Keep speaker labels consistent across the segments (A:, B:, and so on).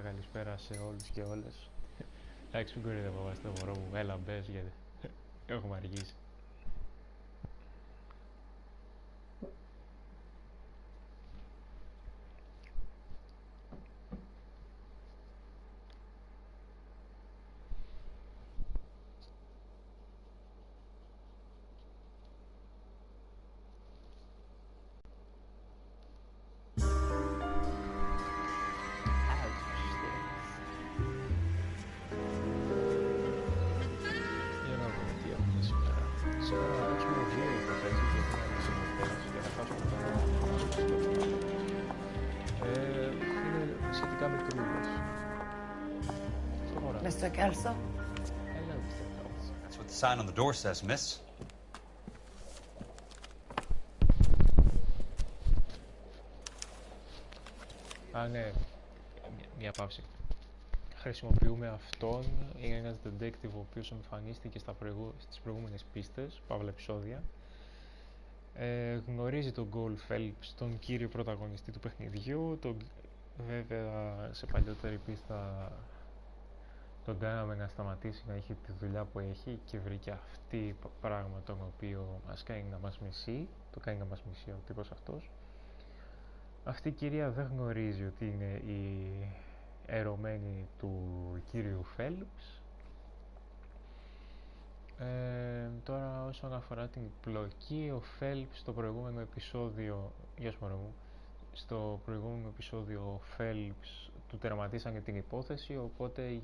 A: Καλησπέρα σε όλους και όλες. Εντάξει, μην κορυδεύω το μωρό μου. Έλα, μπες, γιατί έχουμε αργήσει.
B: Mr. Kelso?
A: Hello, Mr. Kelso.
C: That's what the sign on the door says, miss.
A: Ναι, μια παύση. Χρησιμοποιούμε αυτόν, είναι ένας detective ο οποίος εμφανίστηκε στις προηγούμενες πίστες, παύλα επεισόδια. Γνωρίζει τον Gold Phelps, τον κύριο πρωταγωνιστή του παιχνιδιού, βέβαια σε παλιότερη πίστα τον κάναμε να σταματήσει να έχει τη δουλειά που έχει και βρήκε αυτή πράγμα το οποίο μας κάνει να μας μισεί, το κάνει να μας μισεί ο τύπος αυτός. Αυτή η κυρία δεν γνωρίζει ότι είναι η ερωμένη του κύριου Phelps. Τώρα όσον αφορά την πλοκή, ο Phelps στο προηγούμενο επεισόδιο, στο προηγούμενο επεισόδιο ο Phelps του τερματίσανε την υπόθεση, οπότε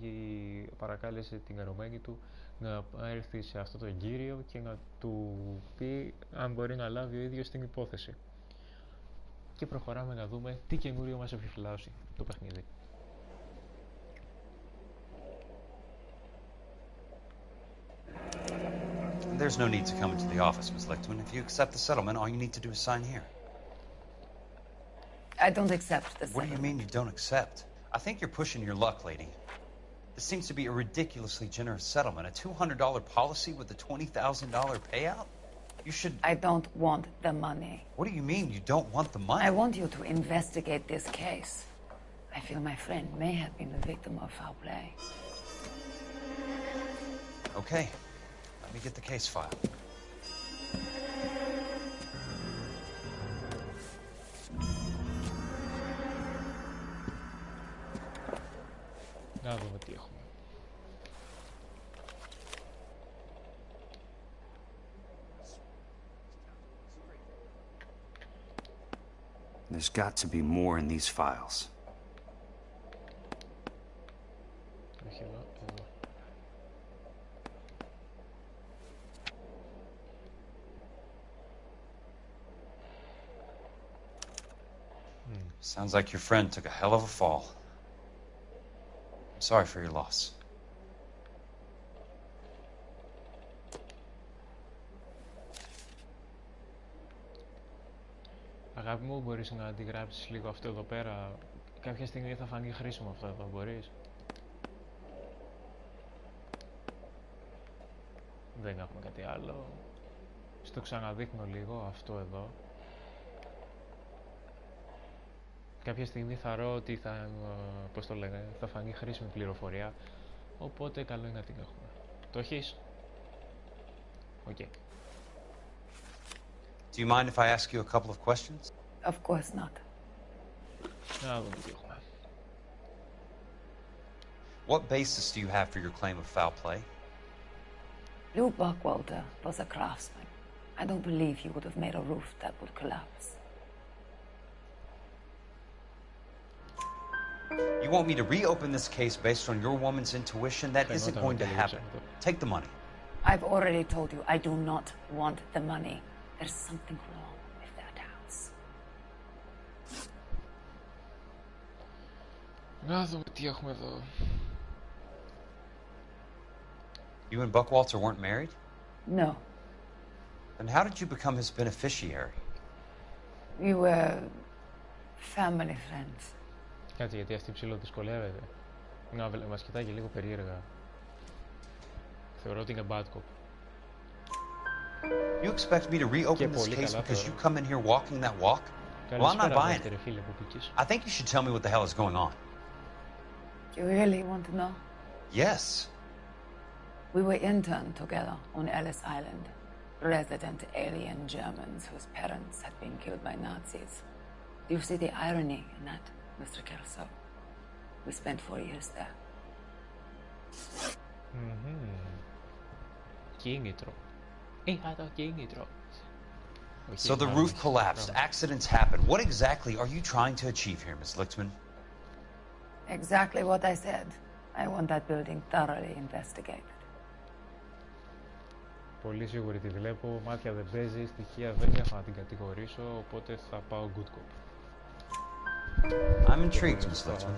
A: παρακάλεσε την ερωμένη του να έρθει σε αυτό το κύριο και να του πει αν μπορεί να λάβει ο ίδιος την υπόθεση. Και προχωράμε να δούμε τι καινούριο μας επιφυλάσσει το παιχνίδι.
C: There's no need to come into the office, Ms. Lichtman. If you accept the settlement, all you need to do is sign here.
B: I don't accept the settlement.
C: What do you mean you don't accept? I think you're pushing your luck, lady. This seems to be a ridiculously generous settlement. A $200 policy with a $20,000 payout? You should...
B: I don't want the money.
C: What do you mean you don't want the money?
B: I want you to investigate this case. I feel my friend may have been the victim of foul play.
C: Okay. Let me get the case file.
A: Να δούμε τι έχουμε.
D: There's got to be more in these files.
A: Όχι εδώ, εδώ.
C: Sounds like your friend took a hell of a fall. I'm sorry for your loss.
A: Αγάπη μου, μπορείς να αντιγράψεις λίγο αυτό εδώ πέρα? Κάποια στιγμή θα φανεί χρήσιμο αυτό εδώ, μπορείς? Δεν έχουμε κάτι άλλο. Στο ξαναδείχνω λίγο αυτό εδώ. Κάποια στιγμή θα ρω ότι θα, πώς το λέγανε, θα φανεί χρήσιμη πληροφορία, οπότε καλό είναι να την έχουμε. Το έχεις? Οκ. Okay.
C: Do you mind if I ask you a couple of questions?
B: Of course not.
A: Να δούμε τι έχουμε.
C: What basis do you have for your claim of foul play?
B: Lou Buckwalter was a craftsman. I don't believe he would have made a roof that would collapse.
C: You want me to reopen this case based on your woman's intuition? That isn't going to happen. Take the money.
B: I've already told you I do not want the money. There's something wrong with that house.
A: Να δούμε τι έχουμε εδώ.
C: You and Buckwalter weren't married?
B: No.
C: Then how did you become his beneficiary?
B: We were family friends.
A: Κάτσε, γιατί αυτή ψηλό δυσκολεύεται. Να μας κοιτάει και λίγο περίεργα. Θεωρώ ότι είναι bad cop.
C: You expect me to reopen this case because you come in here walking that walk? Well, I'm not buying it. I think you should tell me what the hell is going on.
B: You really want to know?
C: Yes.
B: We were interned together on Ellis Island. Resident alien Germans whose parents had been killed by Nazis. Do you see the irony in that, Mr. Kelso? We spent 4 years there.
A: Κίνητρο. Είχα το κίνητρο.
C: So the roof collapsed. Accidents happen. What exactly are you trying to achieve here, Miss Lichtman?
B: Exactly what I said. I want that building thoroughly investigated.
A: Πολύ σίγουρη τη βλέπω, μάτια δεν παίζει, στοιχεία δεν έχω να την κατηγορήσω, οπότε θα πάω good cop.
C: I'm intrigued, Miss Lichtman.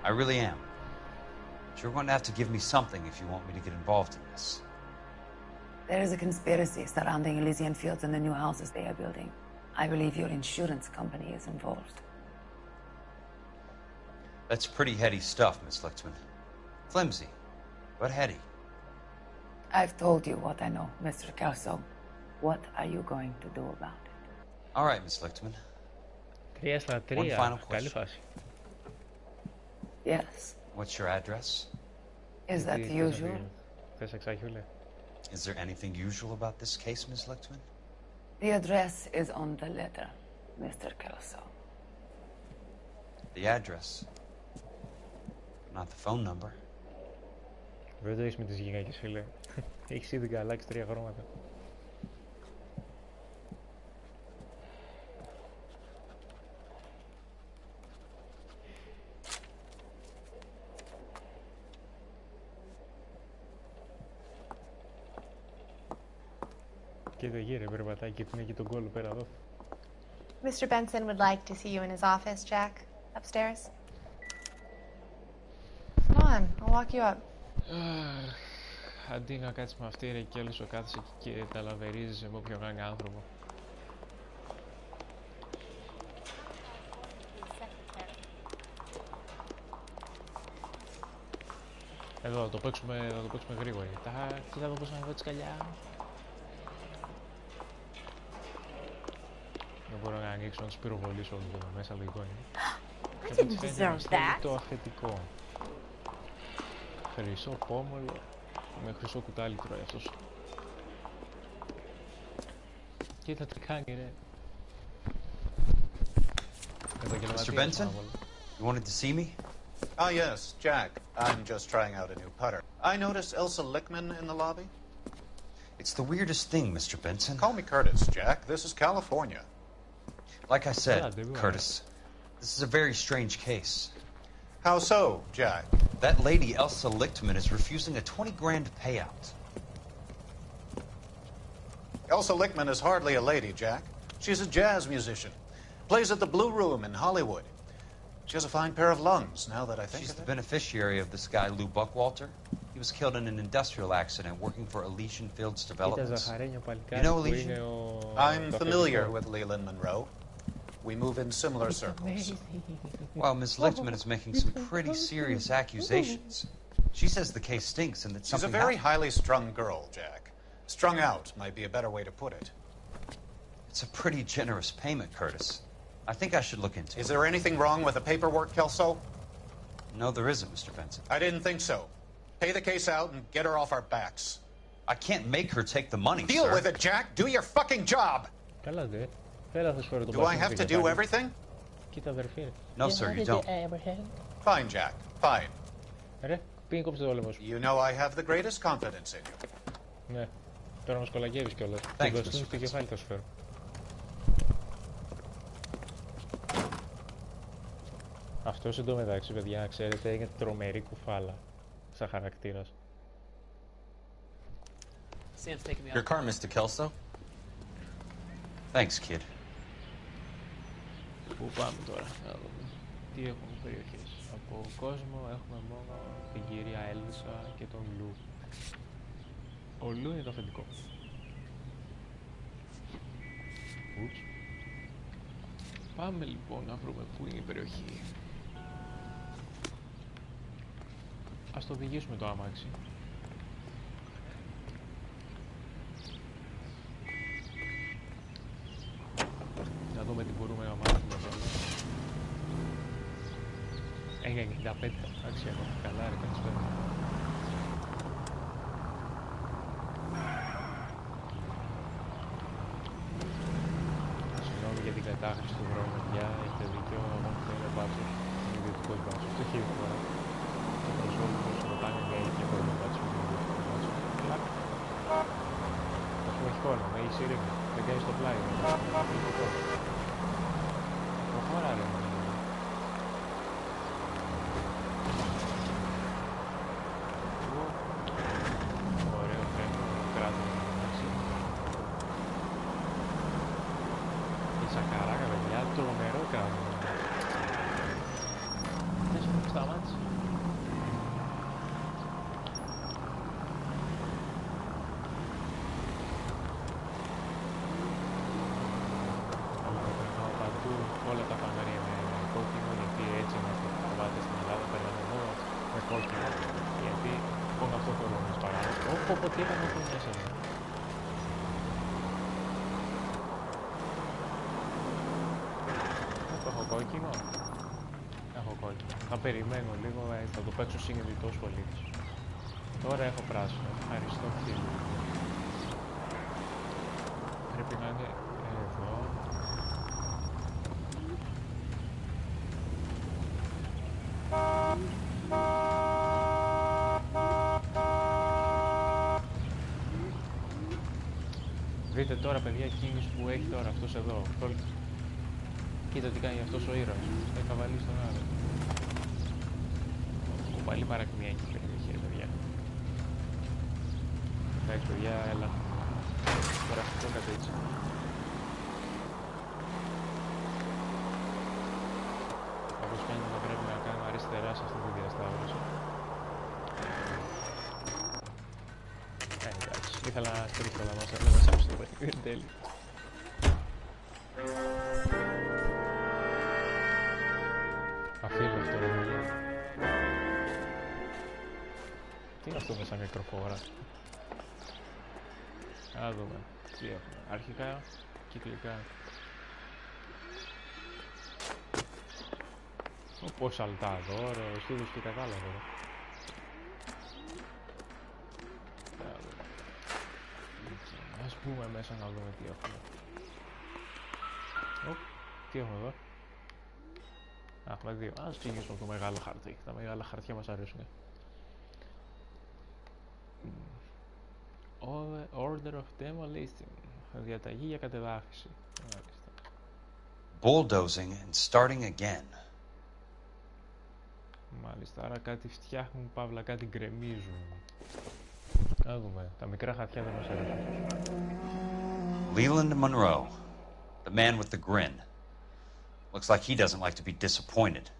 C: I really am. But you're going to have to give me something if you want me to get involved in this.
B: There is a conspiracy surrounding Elysian Fields and the new houses they are building. I believe your insurance company is involved.
C: That's pretty heady stuff, Miss Lichtman. Flimsy, but heady.
B: I've told you what I know, Mr. Kelso. What are you going to do about it?
C: All right, Miss Lichtman.
A: 3 στα 3.
C: One final
A: Καλή
C: question.
A: φάση.
B: Yes.
C: What's your address?
B: Is that usual?
A: Θες εξάχιουλε.
C: Is there anything usual about this case, Miss Lichtman?
B: The address is on the letter, Mr. Kelso.
C: The address. Not the phone number.
A: Δεν το έχεις με τις γυναίκες, φίλε. Έχεις ήδη αλλάξει 3 χρώματα. Κοίτα γύρε, περπατάκι, την έχει τον κόλλο πέρα εδώ.
E: Mr. Benson would like to see you in his office, Jack. Upstairs. Come on, I'll walk you up.
A: Αντί να κάτσεις με αυτή ρε και όλος ο κάθεσαι εκεί και τα λαβερίζεις με όποιον κάνει άνθρωπο. Εδώ, θα το παίξουμε γρήγορα. Κοίτα εδώ πώς να έχω τη σκαλιά. Δεν μπορώ να ανοίξω, να τους πυροβολήσω όλους εδώ μέσα, λογικό είναι.
E: I didn't deserve that.
A: Το αφεντικό. Χρυσό πόμολο με χρυσό κουτάλι τρώει αυτός. Κοίτα τι κάνει ρε.
C: Mr. Benson, you wanted to see me?
F: Ah, yes, Jack. I'm just trying out a new putter. I noticed Elsa Lichtman in the lobby.
C: It's the weirdest thing, Mr. Benson.
F: Call me Curtis, Jack. This is California.
C: Like I said, Curtis, this is a very strange case.
F: How so, Jack?
C: That lady, Elsa Lichtman, is refusing a 20 grand payout.
F: Elsa Lichtman is hardly a lady, Jack. She's a jazz musician. Plays at the Blue Room in Hollywood. She has a fine pair of lungs, now that I think
C: She's
F: of
C: the
F: it.
C: beneficiary of this guy, Lou Buckwalter. He was killed in an industrial accident working for Elysian Fields Developments. You know Elysian?
F: I'm familiar with Leland Monroe. We move in similar circles.
C: Well, Miss Lichtman is making some pretty serious accusations. She says the case stinks and that
F: She's
C: something
F: a very
C: happened.
F: highly strung girl, Jack. Strung out might be a better way to put it.
C: It's a pretty generous payment, Curtis. I think I should look into it.
F: Is there anything wrong with the paperwork, Kelso?
C: No, there isn't, Mr. Benson.
F: I didn't think so. Pay the case out and get her off our backs.
C: I can't make her take the money,
F: Deal
C: sir.
F: with it, Jack. Do your fucking job.
A: Καλά δε. Έλα θα σου φέρω τον
F: Do I have to do everything?
A: Κοίτα αδερφή ρε.
C: No, sir, you don't.
F: Fine, Jack. Fine.
A: Ρε, πήγαινε κόψε το όλεμο σου.
F: You know I have the greatest confidence in you.
A: Ναι. Τώρα μας κολακεύεις κιόλας.
C: Thanks,
A: Την κοστούμι
C: Mr.
A: στο
C: Benson.
A: κεφάλι θα σου φέρω. Αυτός εντωμεταξύ, παιδιά, ξέρετε, είναι τρομερή κουφάλα σαν χαρακτήρας.
G: Sam's taking me
H: Your
G: out.
H: car, Mr. Kelso.
C: Thanks, kid.
A: Πού πάμε τώρα, να δούμε. Τι έχουμε περιοχές. Από κόσμο έχουμε μόνο την κυρία Έλισσα και τον Λου. Ο Λου είναι το αφεντικό. Ούψ. Πάμε λοιπόν να βρούμε πού είναι η περιοχή. Ας το οδηγήσουμε το αμάξι. Να δούμε τι μπορούμε να μάθουμε. Είναι 95. Εντάξει, έχω καλά, ρε, καλησπέρα. Συγγνώμη για την κατάχρηση του χρόνου, παιδιά. Έχετε δίκιο, εγώ θέλω μπάτσο. Είναι ιδιωτικός μπάτσο. Το έχει δει τώρα. Το προσώπημα σου ρωτάνε για έχει και πρόβλημα μπάτσο. Είναι ιδιωτικός μπάτσο. Κλακ. Το έχουμε έχει κόλλο, έχει σύριγμα. Δεν κάνει στο πλάι. Προχώρα, ρε. Ωραίο τρένο, κράτο. Η σακαράκα, παιδιά, τρομερό κράτο. Δεν σου σταμάτησε. Όλα τα φανάρια με κόκκινο, γιατί έτσι είμαστε προβάτες στην Ελλάδα, περνάμε μόνο με κόκκινο, γιατί μόνο αυτό το λόγο μας παράδει. Όποτε τι έκανε αυτό μέσα μου. Έχω κόκκινο. Έχω κόκκινο. Θα περιμένω λίγο, θα το παίξω συνειδητός πολίτης. Τώρα έχω πράσινο. Ευχαριστώ φίλε. Πρέπει να είναι εδώ. Δείτε τώρα, παιδιά, κίνηση που έχει τώρα αυτός εδώ. Κοίτα τι κάνει αυτός ο ήρωας. Έχει καβαλήσει τον άλλο. Κουπαλή παρακμιακή περιοχή, παιδιά. Εντάξει, παιδιά, έλα. Τώρα αυτό κάτι έτσι. Όπως φαίνεται να πρέπει να κάνουμε αριστερά σε αυτή τη διασταύρωση. Εντάξει, ήθελα να στρίξω αλλά μας έφερε μέσα στο παιχνίδι, εν τέλει. Αφήνω αυτό ρε παιδιά. Τι είναι αυτό με σαν μικροχώρα. Να δούμε τι έχουμε. Αρχικά, κυκλικά. Όπως αλτάδο, ρε, στούδος και κατάλαβα, ρε. Ας πούμε μέσα να δούμε τι έχουμε. Τι έχουμε εδώ. Έχουμε δύο. Ας ξεκινήσουμε από το μεγάλο χαρτί. Τα μεγάλα χαρτιά μας αρέσουν. Order of demolition. Διαταγή για κατεδάφιση.
C: Bulldozing and starting again.
A: Μάλιστα, άρα κάτι φτιάχνουν, παύλα κάτι γκρεμίζουν. Να δούμε, τα μικρά χαρτιά δεν μας αρέσουν.
C: Leland Monroe, the man with the grin. Looks like he doesn't like to be disappointed.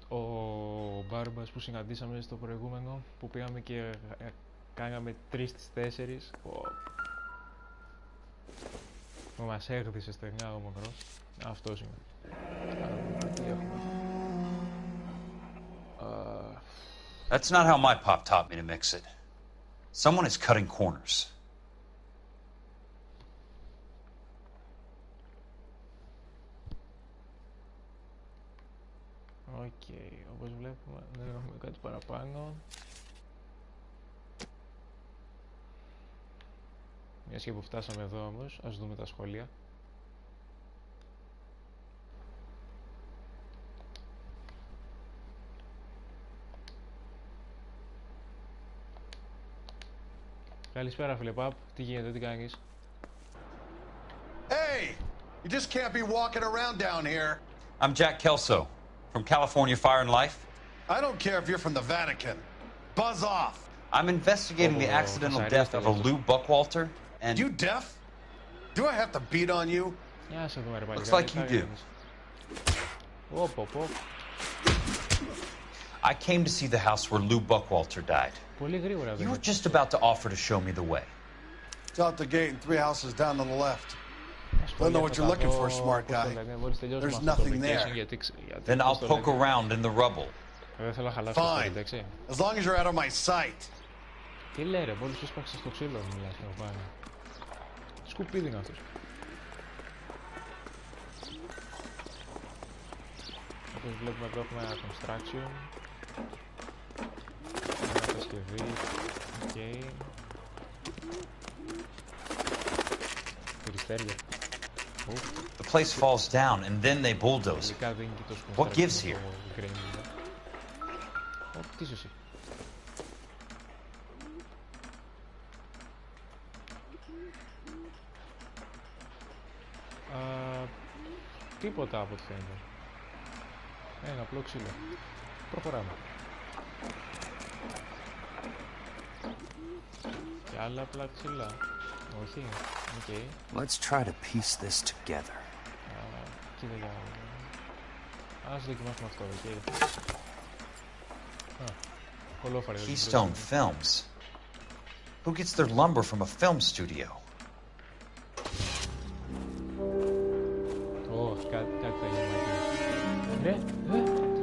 A: Ο Μπάρμπας που συναντήσαμε στο προηγούμενο, που πήγαμε και κάναμε 3 στις 4. Μας έγδισε στεγνά ο Μονρός. Αυτός είναι. Τι έχουμε.
C: That's not how my pop taught me to mix it. Someone is cutting corners.
A: Οκ, όπως βλέπουμε δεν έχουμε κάτι παραπάνω. Μιας και που φτάσαμε εδώ όμως, ας δούμε τα σχόλια. Καλησπέρα φίλε Παπ, τι γίνεται, τι κάνεις?
G: Hey! You just can't be walking around down here.
C: I'm Jack Kelso, from California Fire and Life.
G: I don't care if you're from the Vatican. Buzz off!
C: I'm investigating the accidental death of a Lou Buckwalter, and...
G: You deaf? Do I have to beat on you?
A: Γεια σε δούμε ρε
C: Looks like you do. I came to see the house where Lou Buckwalter died.
A: Πολύ γρήγορα
C: You were just about to offer to show me the way.
G: It's out the gate and 3 houses down on the left. Don't know what you're looking for, smart guy. There's nothing there.
C: Then I'll poke around in the rubble.
G: Fine. As long as you're out of my sight.
A: Τι λέει ρε, μόλις έσπαξε στο ξύλο μιλάς να πάνε. Σκουπίδι είναι αυτός. Όπως βλέπουμε εδώ έχουμε ένα construction. Μια κατασκευή. Ok. Περιστέρια.
C: The place falls down and then they bulldoze. What gives here?
A: Τι είσαι εσύ. Τίποτα από ό,τι φαίνεται. Ένα απλό ξύλο. Προχωράμε. Και άλλα απλά ξύλα. Όχι. Okay.
D: Let's try to piece this together.
A: Κοίτα για... Ας δοκιμάσουμε αυτό, ok.
C: Keystone Films. Who gets their lumber from a film studio?
A: Κάτι θα γίνει μακρύς. Ρε,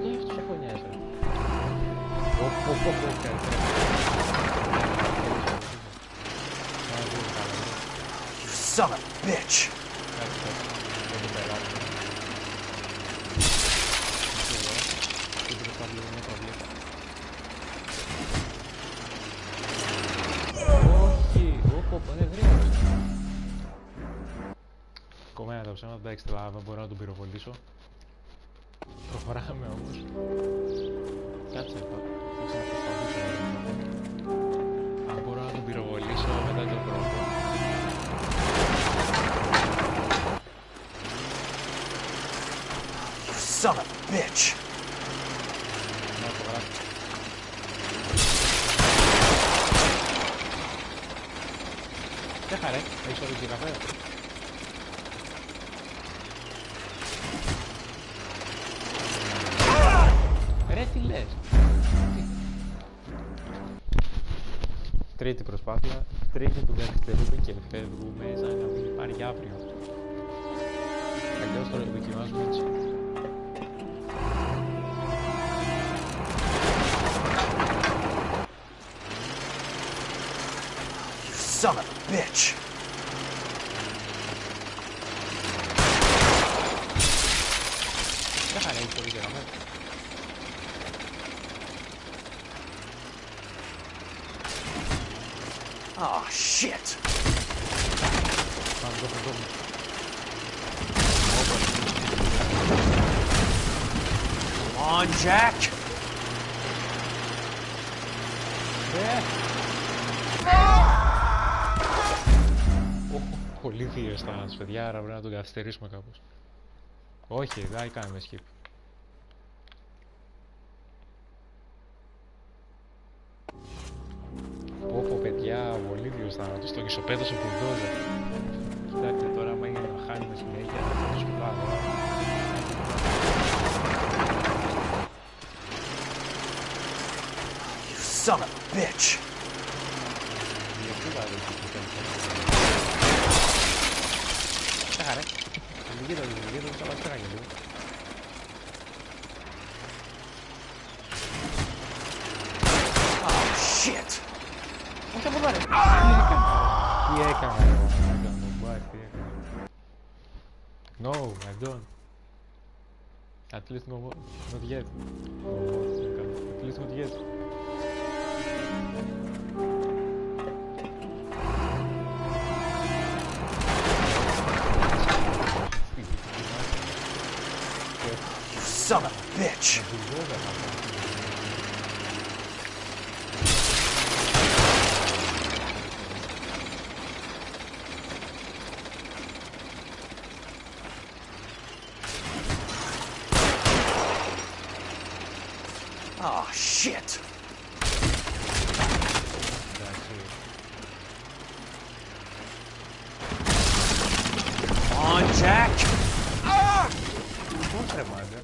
A: τι αυτός ο φωνιάς, ρε.
C: You son of a bitch!
A: Κομμένα τα ψέματα, εντάξει, μπορώ να τον πυροβολήσω. Προχωράμε όμως. Κάτσε, θα ξαναπροσπαθήσω. Αν μπορώ να τον πυροβολήσω μετά τον πρώτο.
C: Son of a bitch!
A: Να το γράψω. Τι χαρέ, έχεις όλο και καφέ. Ρε, τι λες. Τρίτη προσπάθεια, τρίτη του καθυστερούμε και φεύγουμε σαν να μην πάρει αύριο. Αλλιώς τώρα δοκιμάζουμε έτσι.
C: Son of a bitch!
A: Δεν χαρέ, έχεις πολύ και καφέ.
C: Oh, shit!
A: Πάμε εδώ, εδώ.
C: Come on, Jack!
A: Πολύ θείος θάνατος, παιδιά, άρα πρέπει να τον καθυστερήσουμε κάπως. Όχι, δεν κάνουμε skip. Πω, παιδιά, πολύ θείος θάνατος, τον ισοπαίδωσε μπουλντόζα. Κοιτάξτε τώρα, άμα είναι να χάνουμε συνέχεια, θα το σκουλάω.
C: You son of a bitch!
A: Ξέχαρε. Λυγίδα, θα μας φέραγε λίγο.
C: Oh, shit!
A: Όχι από εδώ, ρε. Τι έκανα, ρε. No, I don't. At least not yet. At least not yet.
C: Son of a bitch! Oh, shit! Come on, Jack!
A: Πώς ρε μάγκα.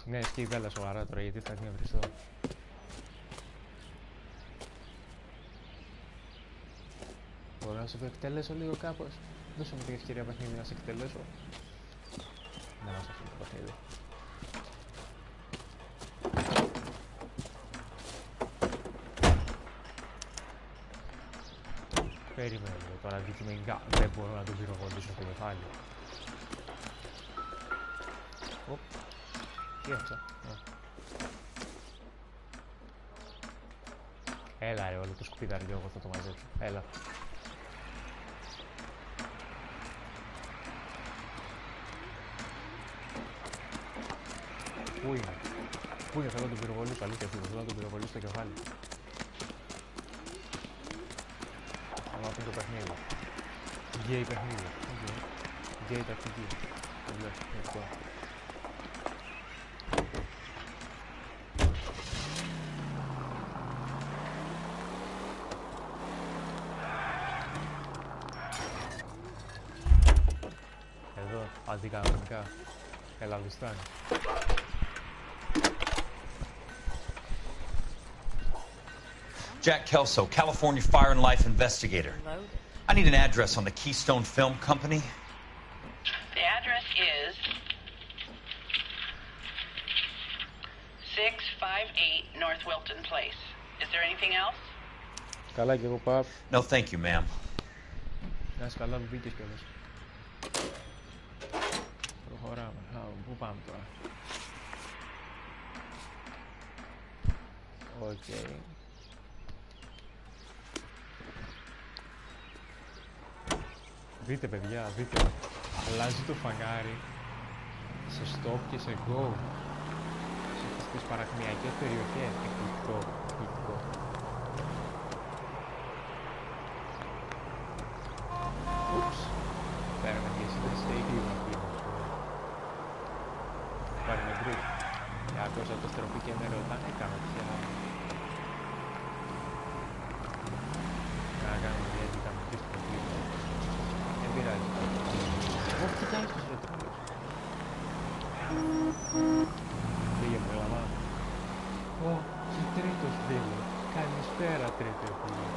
A: Ναι, σκύβει μπέλα σοβαρά τώρα, γιατί θα εκνευριστώ. Μπορώ να σε εκτελέσω λίγο κάπως. Δώσε μου την ευκαιρία παιχνίδι να σε εκτελέσω. Να μας αφήνει το παιχνίδι. Περίμενε τώρα, αντικειμενικά δεν μπορώ να τον πυροβολήσω στο κεφάλι. Τι έφτιαξα. Έλα ρε, όλο το σκουπιδαριό εγώ θα το μαζέψω. Έλα. Πού είναι? Πού είναι? Θέλω να τον πυροβολήσω, αλήθεια φίλε. Θέλω να τον πυροβολήσω στο κεφάλι. Αλλά αυτό είναι το παιχνίδι. Γκέι παιχνίδι. Γκέι τακτική. Αυτό. Εδώ, αντικανονικά. Ελλαδιστάν.
C: Jack Kelso, California Fire and Life investigator. I need an address on the Keystone Film Company.
H: The address is 658 North Wilton Place. Is there anything else?
A: Καλά και εγώ πάω.
C: No, thank you, ma'am.
A: Να είσαι καλά που μπήκες κιόλας. Προχωράμε. Πού πάμε τώρα? Οκ. Δείτε παιδιά, δείτε. Αλλάζει το φανάρι σε stop και σε go. Στις παραχνιακές περιοχές. Εκπληκτικό, εκπληκτικό. Ούψ. Πέραμε και εσύ σε έγκλημα πλήρω. Πάρουμε γκριτ. Και άκουσα το στροφή και με ρωτάνε, έκανα πια. Να κάνουμε μια διταμική στο πλήρω. Δεν πειράζει. Εγώ κοιτάει στους ρετρόλους. Πήγε μου, έλα. Ω, και τρίτος φίλο. Καλησπέρα τρίτο φίλο.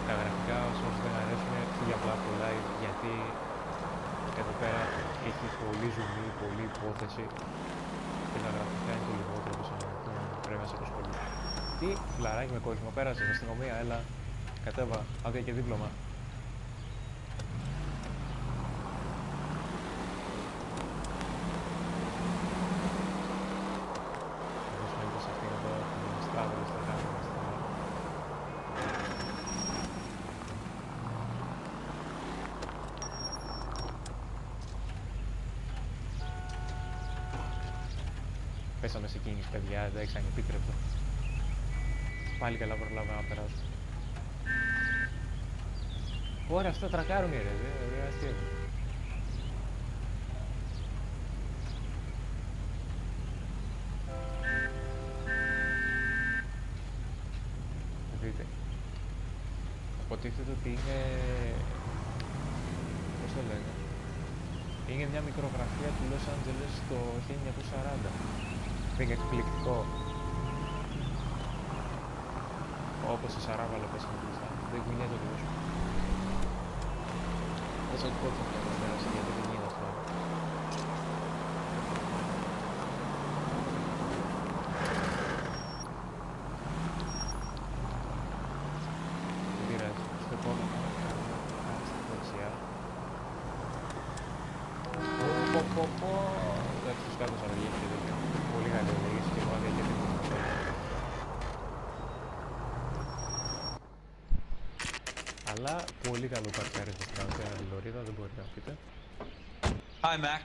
A: Τα γραφικά όσους δεν αρέσουν φύγει απλά από live γιατί εδώ πέρα έχει πολύ ζουμί, πολλή υπόθεση και τα γραφικά είναι το λιγότερο που πρέπει να σε απασχολεί. Τι φλαράκι με κόσμο, πέρασε στην αστυνομία, έλα, κατέβα, άδεια και δίπλωμα. Πέσαμε σε κίνηση, παιδιά, εντάξει, ανεπίτρεπτο. Πάλι καλά προλάβαμε να περάσουμε. Ωραία, αυτά τρακάρουν ρε, δεν αστείευουν. Δείτε. Υποτίθεται ότι είναι... πώς το λένε. Είναι μια μικρογραφία του Λος Άντζελες το 1940. Είναι εκπληκτικό. Όπως σε σαράβαλο πέσαμε κλειστά. Δεν κουνιέται το κόσμο. Όσο και πότε θα πέρασε γιατί δεν είναι αυτό. Δεν πειράζει. Στο επόμενο κάτσε στα δεξιά. Εντάξει, τους κάτω σαργείς και τέτοια. Πολύ καλή οδήγηση και εγώ άδεια και τίποτα. Αλλά πολύ καλό παρκάρισμα στην Καλοκαίρι Λωρίδα, δεν μπορείτε να πείτε.
C: Hi, Mac.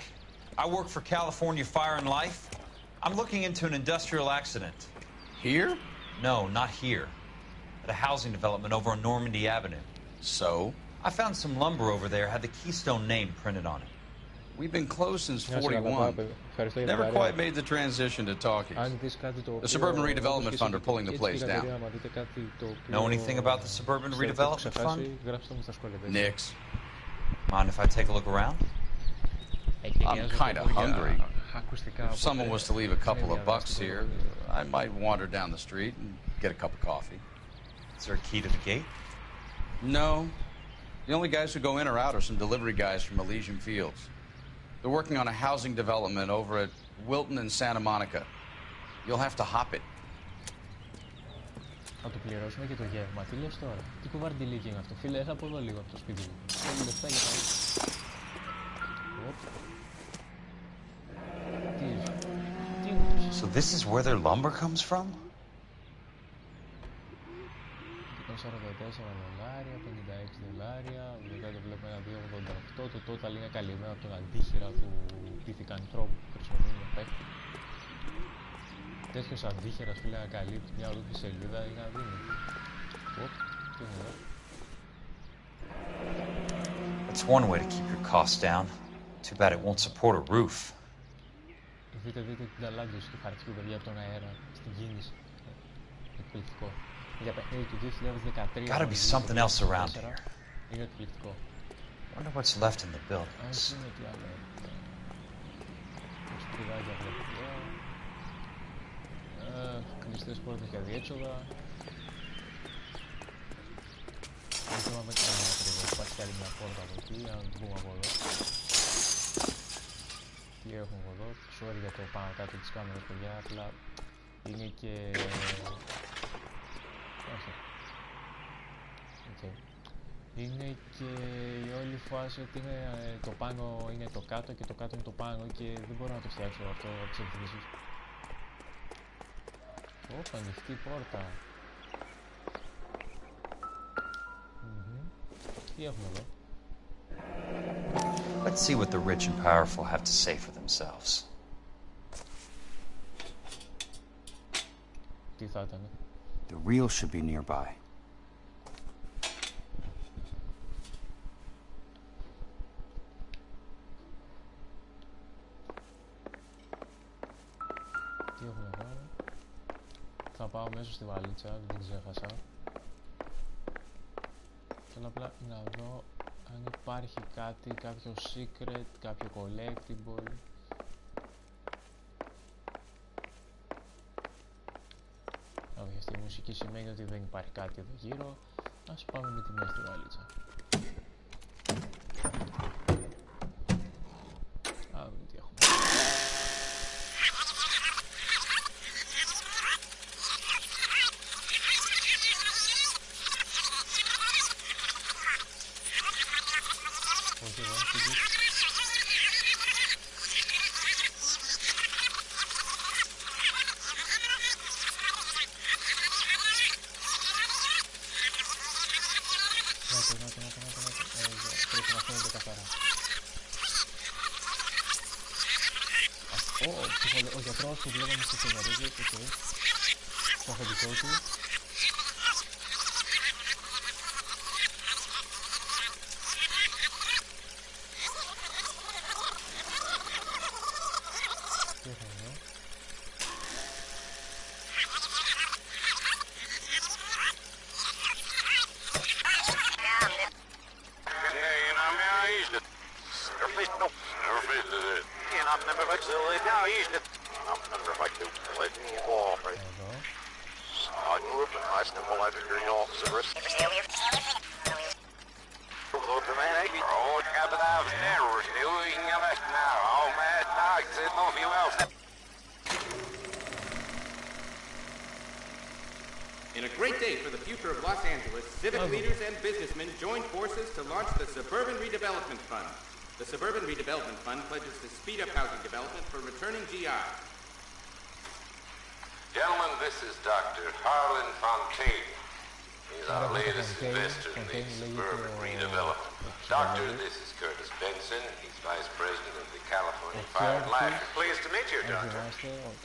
C: I work for California Fire and Life. I'm looking into an industrial accident.
G: Here?
C: No, not here. At a housing development over on Normandy Avenue.
G: So?
C: I found some lumber over there, had the Keystone name printed on it.
G: We've been closed since 41. Never quite made the transition to talkies. The Suburban Redevelopment Fund are pulling the place down.
C: Know anything about the Suburban Redevelopment Fund?
G: Nix.
C: Mind if I take a look around?
G: I'm kind of hungry. If someone was to leave a couple of bucks here, I might wander down the street and get a cup of coffee.
C: Is there a key to the gate?
G: No. The only guys who go in or out are some delivery guys from Elysian Fields. They're working on a housing development over at Wilton and Santa Monica. You'll have to hop it.
A: Θα του πληρώσουμε και το γεύμα. Τι λες τώρα? Τι κουβαρντιλίκι είναι αυτό? Φίλε, έλα από εδώ λίγο από το σπίτι μου. Θέλει λεφτά για τα ίδια.
C: So this is where their lumber comes from?
A: $44, $56, μετά το βλέπουμε ένα 2,88. Το total είναι καλυμμένο από τον αντίχειρα του πιθηκαντρόπου που χρησιμοποιούν για παίκτη. Τέτοιος αντίχειρας, φίλε, να καλύπτει μια ολόκληρη σελίδα είναι αδύνατο. Τι είναι εδώ?
C: That's one way to keep your costs down. Too bad it won't support a roof.
A: Δείτε την ταλάντωση του χαρτιού, παιδιά, από τον αέρα στην κίνηση. Εκπληκτικό. Για παιχνίδι του 2013.
C: Gotta be something else around here.
A: Είναι εκπληκτικό.
C: Wonder what's left in the buildings.
A: Αν δούμε τι άλλο. Σπουδάκια βλέπω εδώ. Κλειστές πόρτες για διέξοδα. Δεν θυμάμαι κανένα ακριβώς. Υπάρχει κι άλλη μια πόρτα από εκεί. Αν μπούμε από εδώ. Τι έχουμε από εδώ? Sorry για το πάνω κάτω της κάμερας, παιδιά. Απλά είναι και... Okay. Είναι και η όλη φάση ότι είναι το πάνω είναι το κάτω και το κάτω είναι το πάνω και δεν μπορώ να το φτιάξω αυτό από τις εκδηλώσεις. Ωπα, ανοιχτή πόρτα. Τι έχουμε εδώ?
C: Let's see what the rich and powerful have to say for themselves.
A: Τι θα ήταν?
D: The real should be nearby.
A: Τι έχουμε εδώ? Θα πάω μέσω στη βαλίτσα, δεν ξέχασα. Θέλω απλά να δω αν υπάρχει κάτι, κάποιο secret, κάποιο collectible. Όχι, αυτή η μουσική σημαίνει ότι δεν υπάρχει κάτι εδώ γύρω. Ας πάμε με τη μία στη βαλίτσα. Α, δούμε τι έχουμε. Όχι εδώ, στην πρέπει να φαίνεται καθαρά. Ο γιατρός που βλέπαμε στις εφημερίδες, το αφεντικό του. Τι έχουμε εδώ?
I: In a great day for the future of Los Angeles, civic leaders and businessmen joined forces to launch the Suburban Redevelopment Fund. The Suburban Redevelopment Fund pledges to speed up housing development for returning GI.
J: Gentlemen, this is Dr. Harlan Fontaine. He's our latest investor in the Suburban Redevelopment. Doctor, this is Curtis Benson. He's Vice President of the California Fire and Life.
F: Pleased to meet you, Doctor.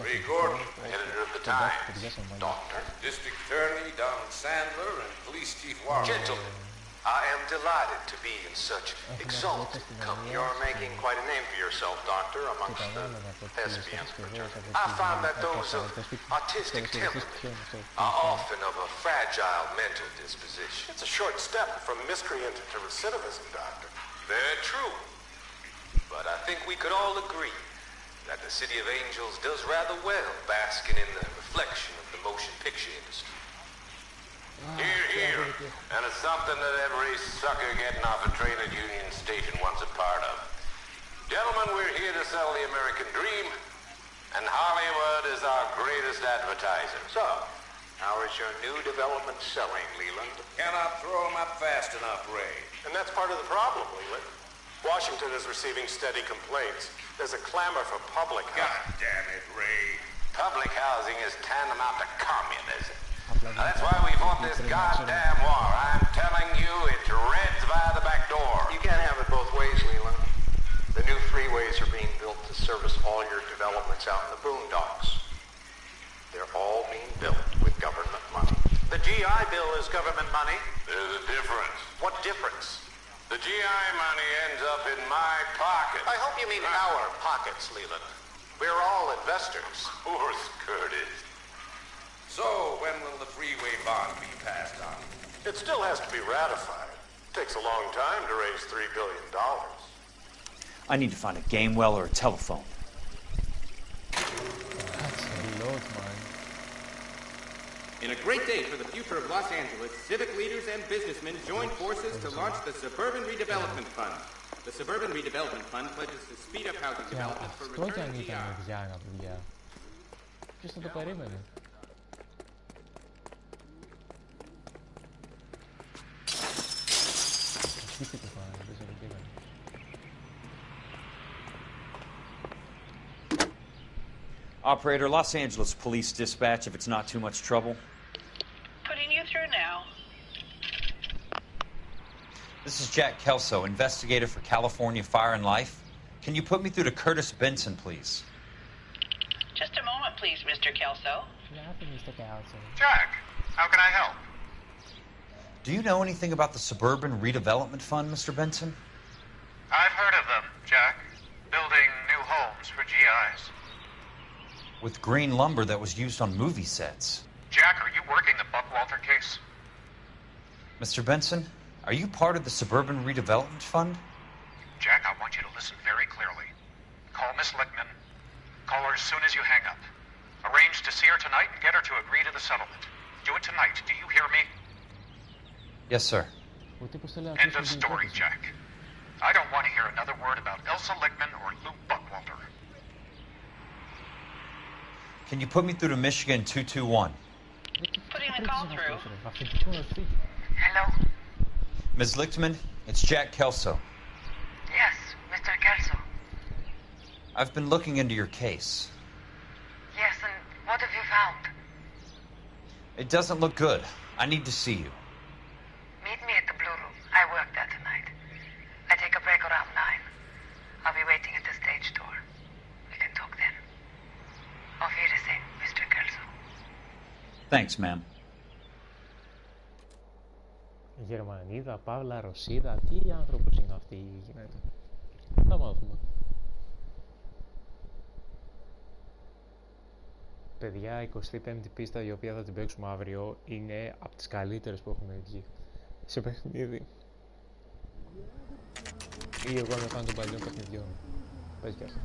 J: Ray Gordon, editor of the Times. Doctor, District Attorney Donald Sandler, and Police Chief Warren.
K: Gentlemen, I am delighted to be in such exalted company. You're making quite a name for yourself, Doctor, amongst the thespians. I find that those of artistic temperament are often of a fragile mental disposition. It's a short step from miscreant to recidivism, Doctor. Very true. But I think we could all agree that the City of Angels does rather well basking in the reflection of the motion picture industry.
J: Here, here. And it's something that every sucker getting off a train at Union Station wants a part of. Gentlemen, we're here to sell the American dream, and Hollywood is our greatest advertiser.
K: So, How is your new development selling, Leland?
J: Cannot throw them up fast enough, Ray.
K: And that's part of the problem, Leland. Washington is receiving steady complaints. There's a clamor for public housing.
J: God damn it, Ray.
K: Public housing is tantamount to communism.
J: That's why we fought this goddamn war. I'm telling you, it's Reds via the back door.
K: You can't have it both ways, Leland. The new freeways are being built to service all your developments out in the boondocks. They're all being built with government money.
F: The GI Bill is government money.
J: There's a difference.
F: What difference?
J: The GI money ends up in my pocket.
F: I hope you mean our pockets, Leland. We're all investors.
J: Of course, Curtis. So, when will the freeway bond be passed on?
K: It still has to be ratified. Takes a long time to raise $3 billion.
D: I need to find a game well or a telephone.
A: That's a lot, man.
I: In a great day for the future of Los Angeles, civic leaders and businessmen joined forces to launch the Suburban Redevelopment Fund. The Suburban Redevelopment Fund pledges to speed up housing development for
A: Αυτό κι
I: return
A: αν
I: to
A: ήταν
I: GI.
A: Διάνα, παιδιά. Ποιος θα το περίμενε. Χτύπη το φάνε, δεν ξέρω τι έκανε.
D: Operator, Los Angeles Police Dispatch, if it's not too much trouble.
H: Putting you through now.
C: This is Jack Kelso, investigator for California Fire and Life. Can you put me through to Curtis Benson, please?
H: Just a moment, please, Mr. Kelso.
K: Jack, how can I help?
C: Do you know anything about the Suburban Redevelopment Fund, Mr. Benson?
K: I've heard of them, Jack. Building new homes for GIs.
C: With green lumber that was used on movie sets.
K: Jack, are you working the Buckwalter case?
C: Mr. Benson, are you part of the Suburban Redevelopment Fund?
K: Jack, I want you to listen very clearly. Call Miss Lickman. Call her as soon as you hang up. Arrange to see her tonight and get her to agree to the settlement. Do it tonight. Do you hear me?
C: Yes, sir.
K: End of story, Jack. I don't want to hear another word about Elsa Lickman or Lou Buckwalter.
C: Can you put me through to Michigan 221?
H: Putting the call through.
L: Hello?
C: Ms. Lichtman, it's Jack Kelso.
L: Yes, Mr. Kelso.
C: I've been looking into your case.
L: Yes, and what have you found?
C: It doesn't look good. I need to see you.
L: Meet me at the Blue Room. I work there tonight. I take a break around 9. I'll be waiting at the stage door. We can talk then. Auf Wiedersehen, Mr. Kelso.
D: Thanks, ma'am.
A: Γερμανίδα, Παύλα, Ρωσίδα, τι άνθρωπος είναι αυτή η γυναίκα. Θα μάθουμε. Παιδιά, 25η πίστα η οποία θα την παίξουμε αύριο είναι από τις καλύτερες που έχουν βγει σε παιχνίδι. Ή εγώ είμαι φαν των παλιών παιχνιδιών. Πες κι αυτό.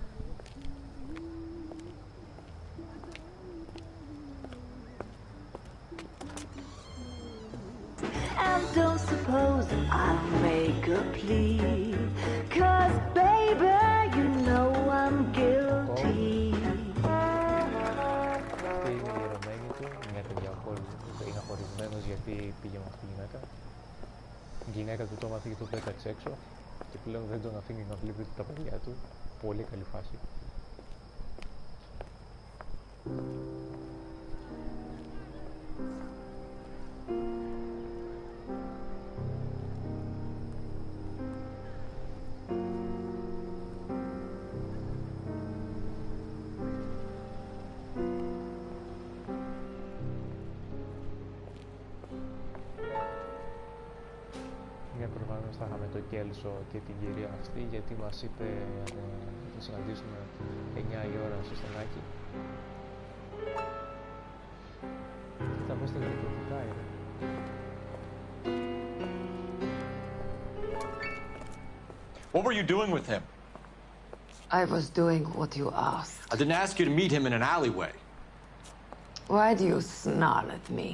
M: And don't suppose I'll make a plea, 'cause baby, you know I'm guilty.
A: Αυτή είναι η ερωμένη του, μια παιδιά είναι χωρισμένος γιατί πήγε με αυτή τη γυναίκα. Η γυναίκα του το έμαθε και το πέταξε έξω και πλέον δεν τον αφήνει να βλέπει τα παιδιά του. Πολύ καλή φάση. Προφανώς θα είχαμε το Κέλσο και την κυρία αυτή, γιατί μας είπε να το συναντήσουμε 9 η ώρα στο στενάκι. Κοίτα πως τα γλυκωτικά είναι.
N: What were you doing with him?
B: I was doing what you asked.
N: I didn't ask you to meet him in an alleyway.
B: Why do you snarl at me?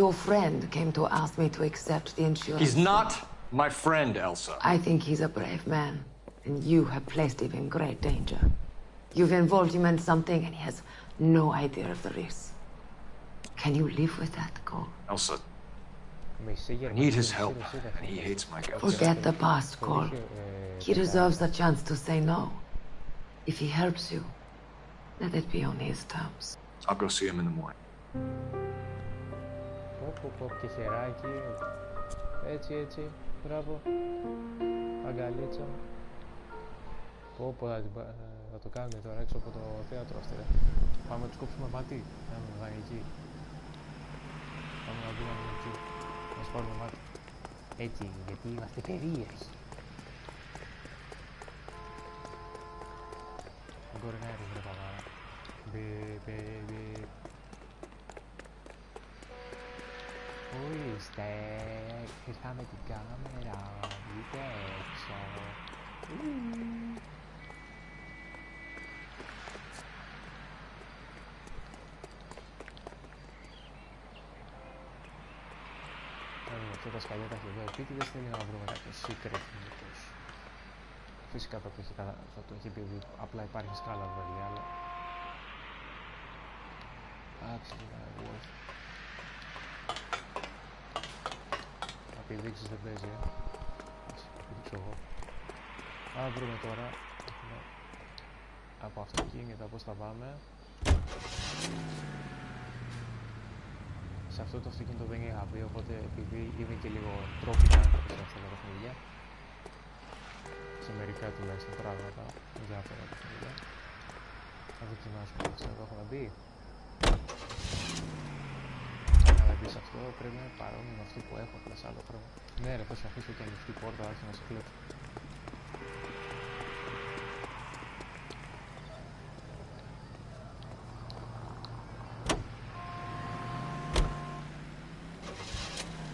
B: Your friend came to ask me to accept the insurance.
N: He's not my friend, Elsa.
B: I think he's a brave man, and you have placed him in great danger. You've involved him in something, and he has no idea of the risk.
M: Can you live with that, Cole?
N: Elsa, I need his help, and he hates my guts.
M: Forget the past, Cole. He deserves a chance to say no. If he helps you, let it be on his terms.
N: I'll go see him in the morning.
A: Πω και χεράκι. Έτσι. Μπράβο. Αγκαλίτσα. Πω, θα το κάνουμε τώρα έξω από το θέατρο αυτό, ρε. Πάμε να τους κόψουμε μάτι. Να πάμε εκεί. Πάμε να δούμε εκεί. Να μας πάρουμε μάτι. Έτσι, γιατί είμαστε περίεργοι. Δεν μπορεί να έρθει, ρε παπάρα. Μπε. Ορίστε, είχαμε την κάμερα, βγείτε έξω. Αυτά τα σκαλιά τα έχει εδώ επίτηδες, θέλει να βρούμε κάποιο secret μήπως. Φυσικά θα το έχει πει ότι απλά υπάρχει σκάλα βέβαια, αλλά... Actually, that was... Επιδείξεις δεν παίζει, ας επιδείξω εγώ. Θα βρούμε τώρα από αυτοκίνητα πώς θα πάμε. Σε αυτό το αυτοκίνητο δεν είχα πει, οπότε επειδή είμαι και λίγο τρόπικα σε αυτά τα παιχνίδια, σε μερικά τουλάχιστον πράγματα, διάφορα παιχνίδια, θα δοκιμάσουμε αυτό εδώ, έχουμε μπει. Να μπεις αυτό, πρέπει να είναι παρόμοιο με αυτό που έχω, απλά σε άλλο χρόνο. Ναι ρε, θα σου αφήσω και ανοιχτή πόρτα, άρχισε να σε κλέψω.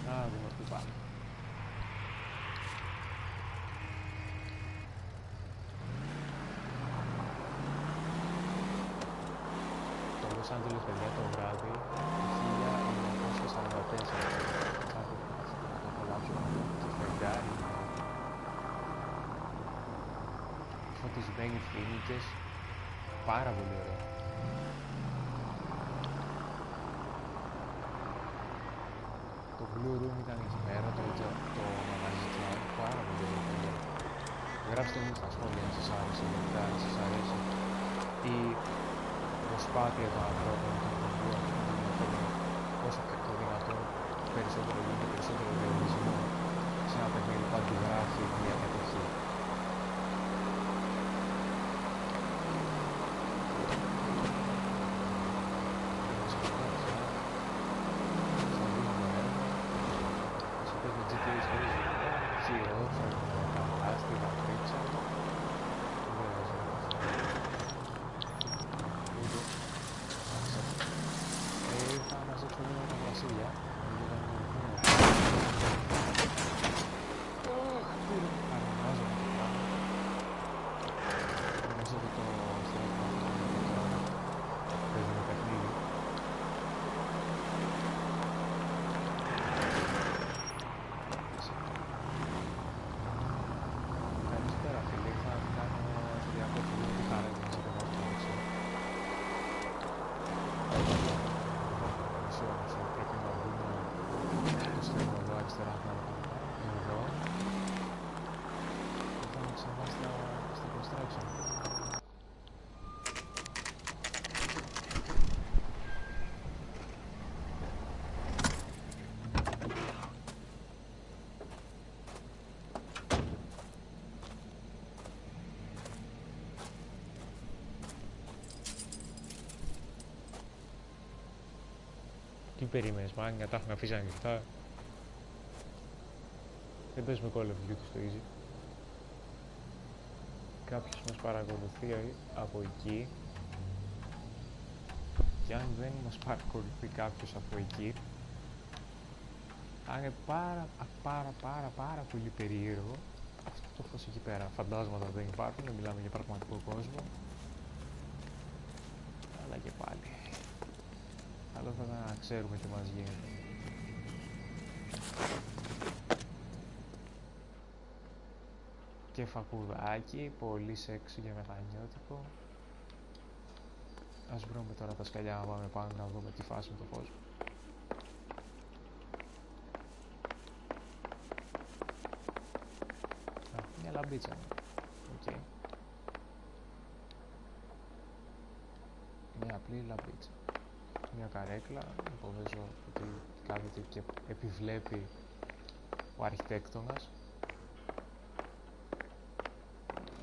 A: Να δούμε πού πάμε. Το Los Angeles, παιδιά, το βράδυ, το 1944, θα το απολαύσω το φεγγάρι, φωτισμένοι φοίνικες, πάρα πολύ ωραίο. Το Blue Room ήταν εκεί πέρα, το μαγαζί κλάδι, πάρα πολύ ωραίο. Γράψτε μου στα σχόλια αν σας άρεσε, αν σας αρέσει η προσπάθεια των ανθρώπων όσο και το δυνατόν περισσότερο γίνεται, περισσότερο ρεαλισμό σε ένα παιχνίδι που αντιγράφει μια κατοχή. Τι περίμενες, μάγκα, τα έχουμε αφήσει ανοιχτά. Δεν παίζουμε Call of Duty στο easy. Κάποιος μας παρακολουθεί από εκεί. Και αν δεν μας παρακολουθεί κάποιος από εκεί, θα είναι πάρα πολύ περίεργο αυτό το φως εκεί πέρα. Φαντάσματα δεν υπάρχουν, δεν μιλάμε για πραγματικό κόσμο. Αλλά και πάλι. Αλλά θα να ξέρουμε τι μας γίνεται. Και φακουδάκι, πολύ σεξι και μετανιώτικο. Ας βρούμε τώρα τα σκαλιά να πάμε πάνω να δούμε τι φάση με το φως. απλή λαμπίτσα. Μια καρέκλα, υποβέζω ότι κάθεται και επιβλέπει ο αρχιτέκτονας.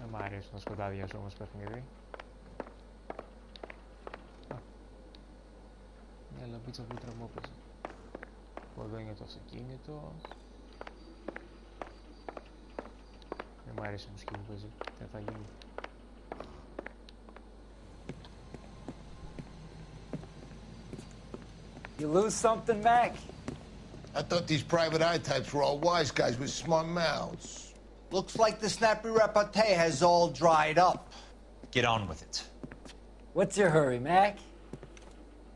A: Δεν μ' αρέσουν τα σκοτάδια σου όμως παιχνίδι. Μια λαμπίτσα που τρεμόπαιζε. Εδώ είναι το αυτοκίνητο. Δεν μ' αρέσει η μουσική που παίζει. Δεν θα γίνει.
O: You lose something, Mac?
P: I thought these private eye types were all wise guys with smart mouths.
O: Looks like the snappy repartee has all dried up.
C: Get on with it.
O: What's your hurry, Mac?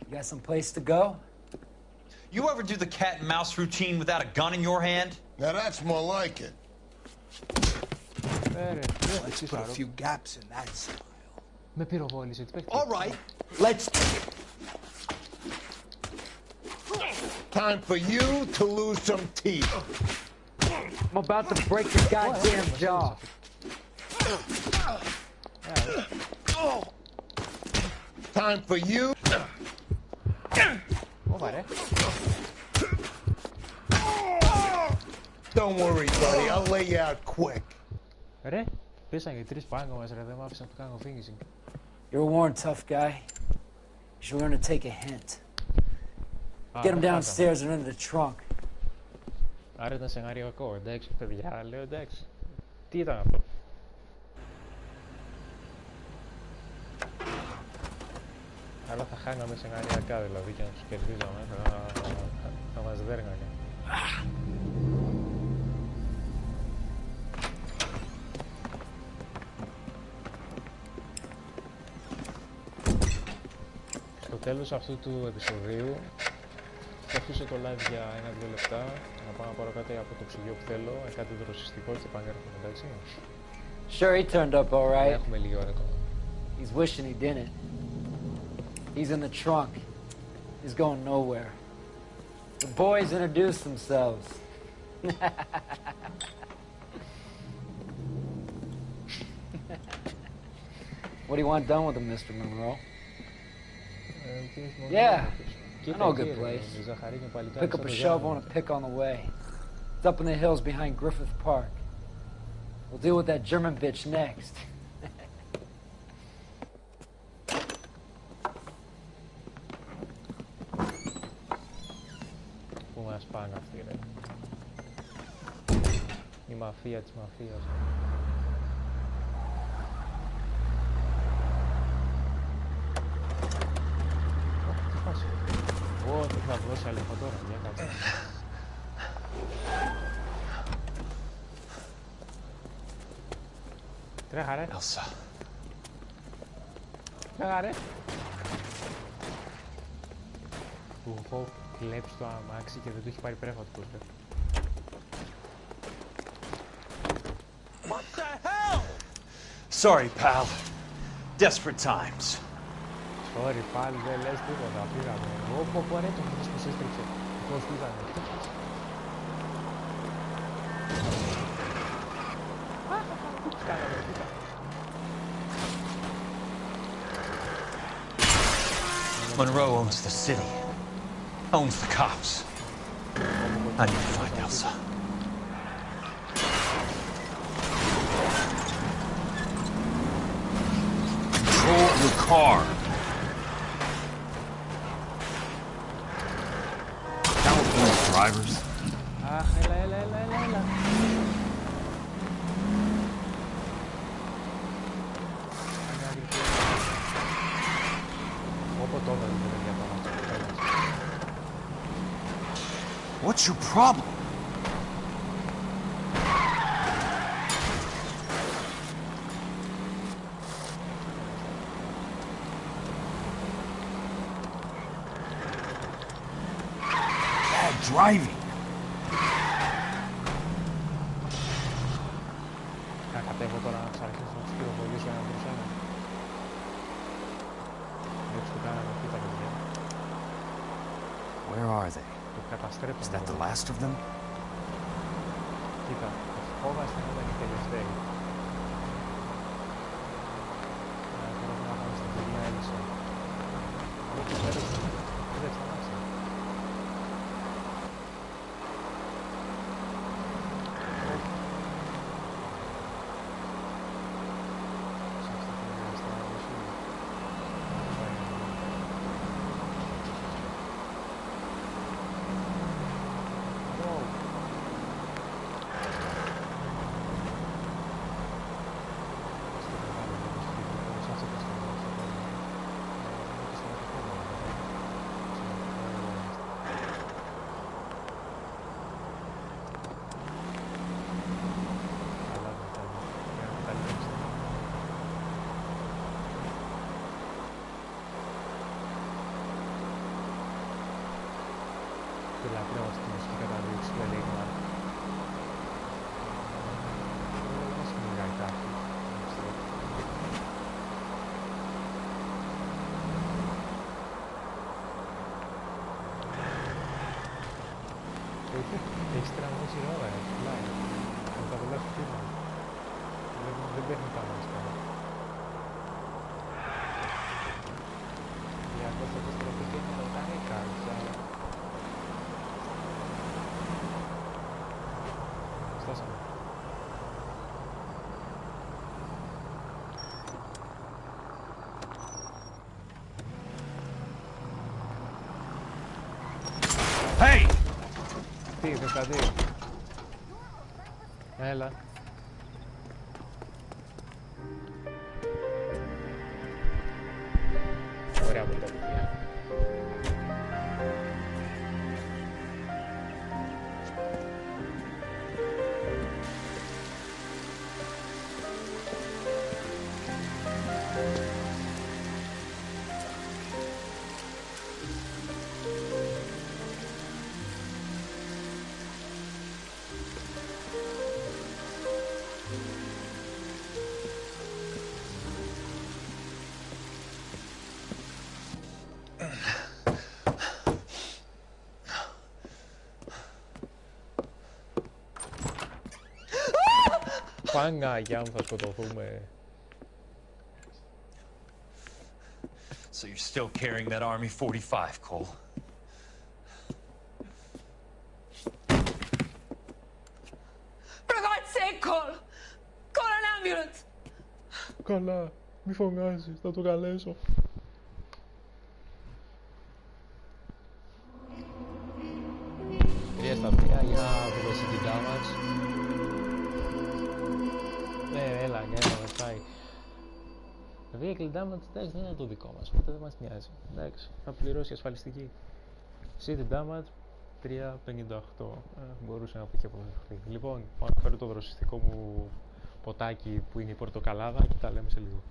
O: You got some place to go?
C: You ever do the cat and mouse routine without a gun in your hand?
P: Now that's more like it.
O: Let's put a few gaps in that smile.
A: Με πυροβόλησε, τι παίχτε.
O: All right, let's...
P: Time for you to lose some teeth.
O: I'm about to break your goddamn jaw.
P: Time for you. Don't worry, buddy. I'll lay you out quick.
A: Ρε, πέσαν και τρεις πάνω μας, ρε, δεν μ' άφησαν να το κάνω finishing.
O: You're a worn tough guy. You should learn to take a hint. Get him downstairs and in the trunk.
A: Άρα ήταν σενάριακό, εντάξει παιδιά, λέω εντάξει. Τι ήταν αυτό? Αλλά θα χάναμε σενάριακά δηλαδή και να τους κερδίζαμε, θα μας δέρνανε. Στο τέλος αυτού του επεισοδίου θα αφήσω το live για 1-2 λεπτά να πάω να πάρω κάτι από το ψυγείο που θέλω, κάτι δροσιστικό και επανέρχομαι, εντάξει.
O: Sure, he turned up all right.
A: Έχουμε λίγη ώρα ακόμα.
O: He's wishing he didn't. He's in the trunk. He's going nowhere. The boys introduce themselves. What do you want done with him, Mr. Monroe? Yeah, I know a good place. Pick up a shovel and a pick on the way. It's up in the hills behind Griffith Park. We'll deal with that German bitch next.
A: Πού μας πάνε αυτοί, ρε? Η μαφία της μαφίας. Ω, τι θα δώσει αλήθεια τώρα, για κάτω. Τρέχα ρε.
C: Elsa.
A: Τρέχα ρε. Του έχω κλέψει το αμάξι και δεν του έχει πάρει πρέφατος, ρε.
C: What the hell? Sorry, pal. Desperate times.
A: Sorry, πάλι δεν λες τίποτα, πήγαμε. Πω ρε, το μήνες πως έστριψε. Πώς πήγαμε. Τι κάναμε, κοίτα.
C: Monroe owns the city. Owns the cops. I need to find Elsa.
G: Control your car. California drivers.
A: Έλα.
G: What's your problem? Bad driving.
A: Να κατέβω τώρα να ξαναρχίσω να τους πυροβολήσω ένα προς ένα. Έτσι που κάναμε αυτή τα παιδιά.
G: Where are they? Is that the last of them?
A: Κοίτα, ευχόμαστε να ήταν οι τελευταίοι. Τώρα να πάμε στην κυρία Έλισσα. τη λατρεύω στη μουσική καταδείξη του Enigma. Δεν μας μιλάει κάτι. Έχεις τραμμώσει όλα, πλάι. Με τα πολλά σου φύλλα. Δεν παίρνει πάνω να σπάει. Για αυτό το στροφή και να το κάνει κάρτσα. Στάσαμε.
N: Hey!
A: Τι, θες κάτι. Έλα. Ωραία πρωτοβουλία. Παναγιά μου, θα σκοτωθούμε.
D: So you're still carrying that Army 45, Cole?
M: For God's sake, Cole! Call an ambulance!
A: Καλά, μη φωνάζεις, θα το καλέσω. Τρία στα τρία για velocity damage. Έλα, πάει. Vehicle damage, εντάξει, δεν είναι το δικό μας, οπότε δεν μας νοιάζει. Εντάξει, θα πληρώσει ασφαλιστική. City damage, 3,58. Μπορούσε να πει και αποφευχθεί. Λοιπόν, πάω να φέρω το δροσιστικό μου ποτάκι που είναι η πορτοκαλάδα και τα λέμε σε λίγο.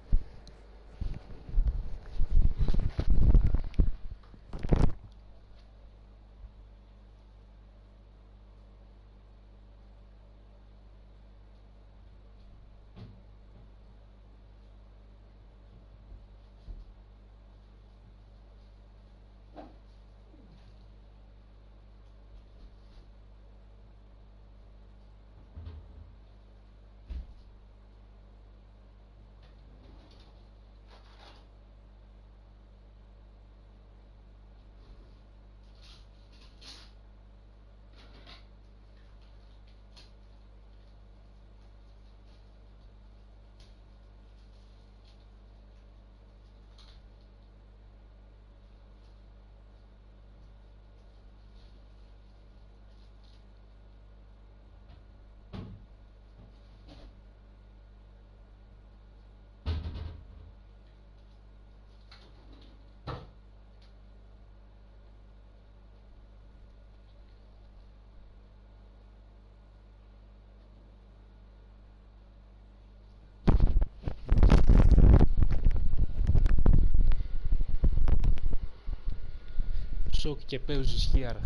A: Σοκ και παίζεις χιάρα.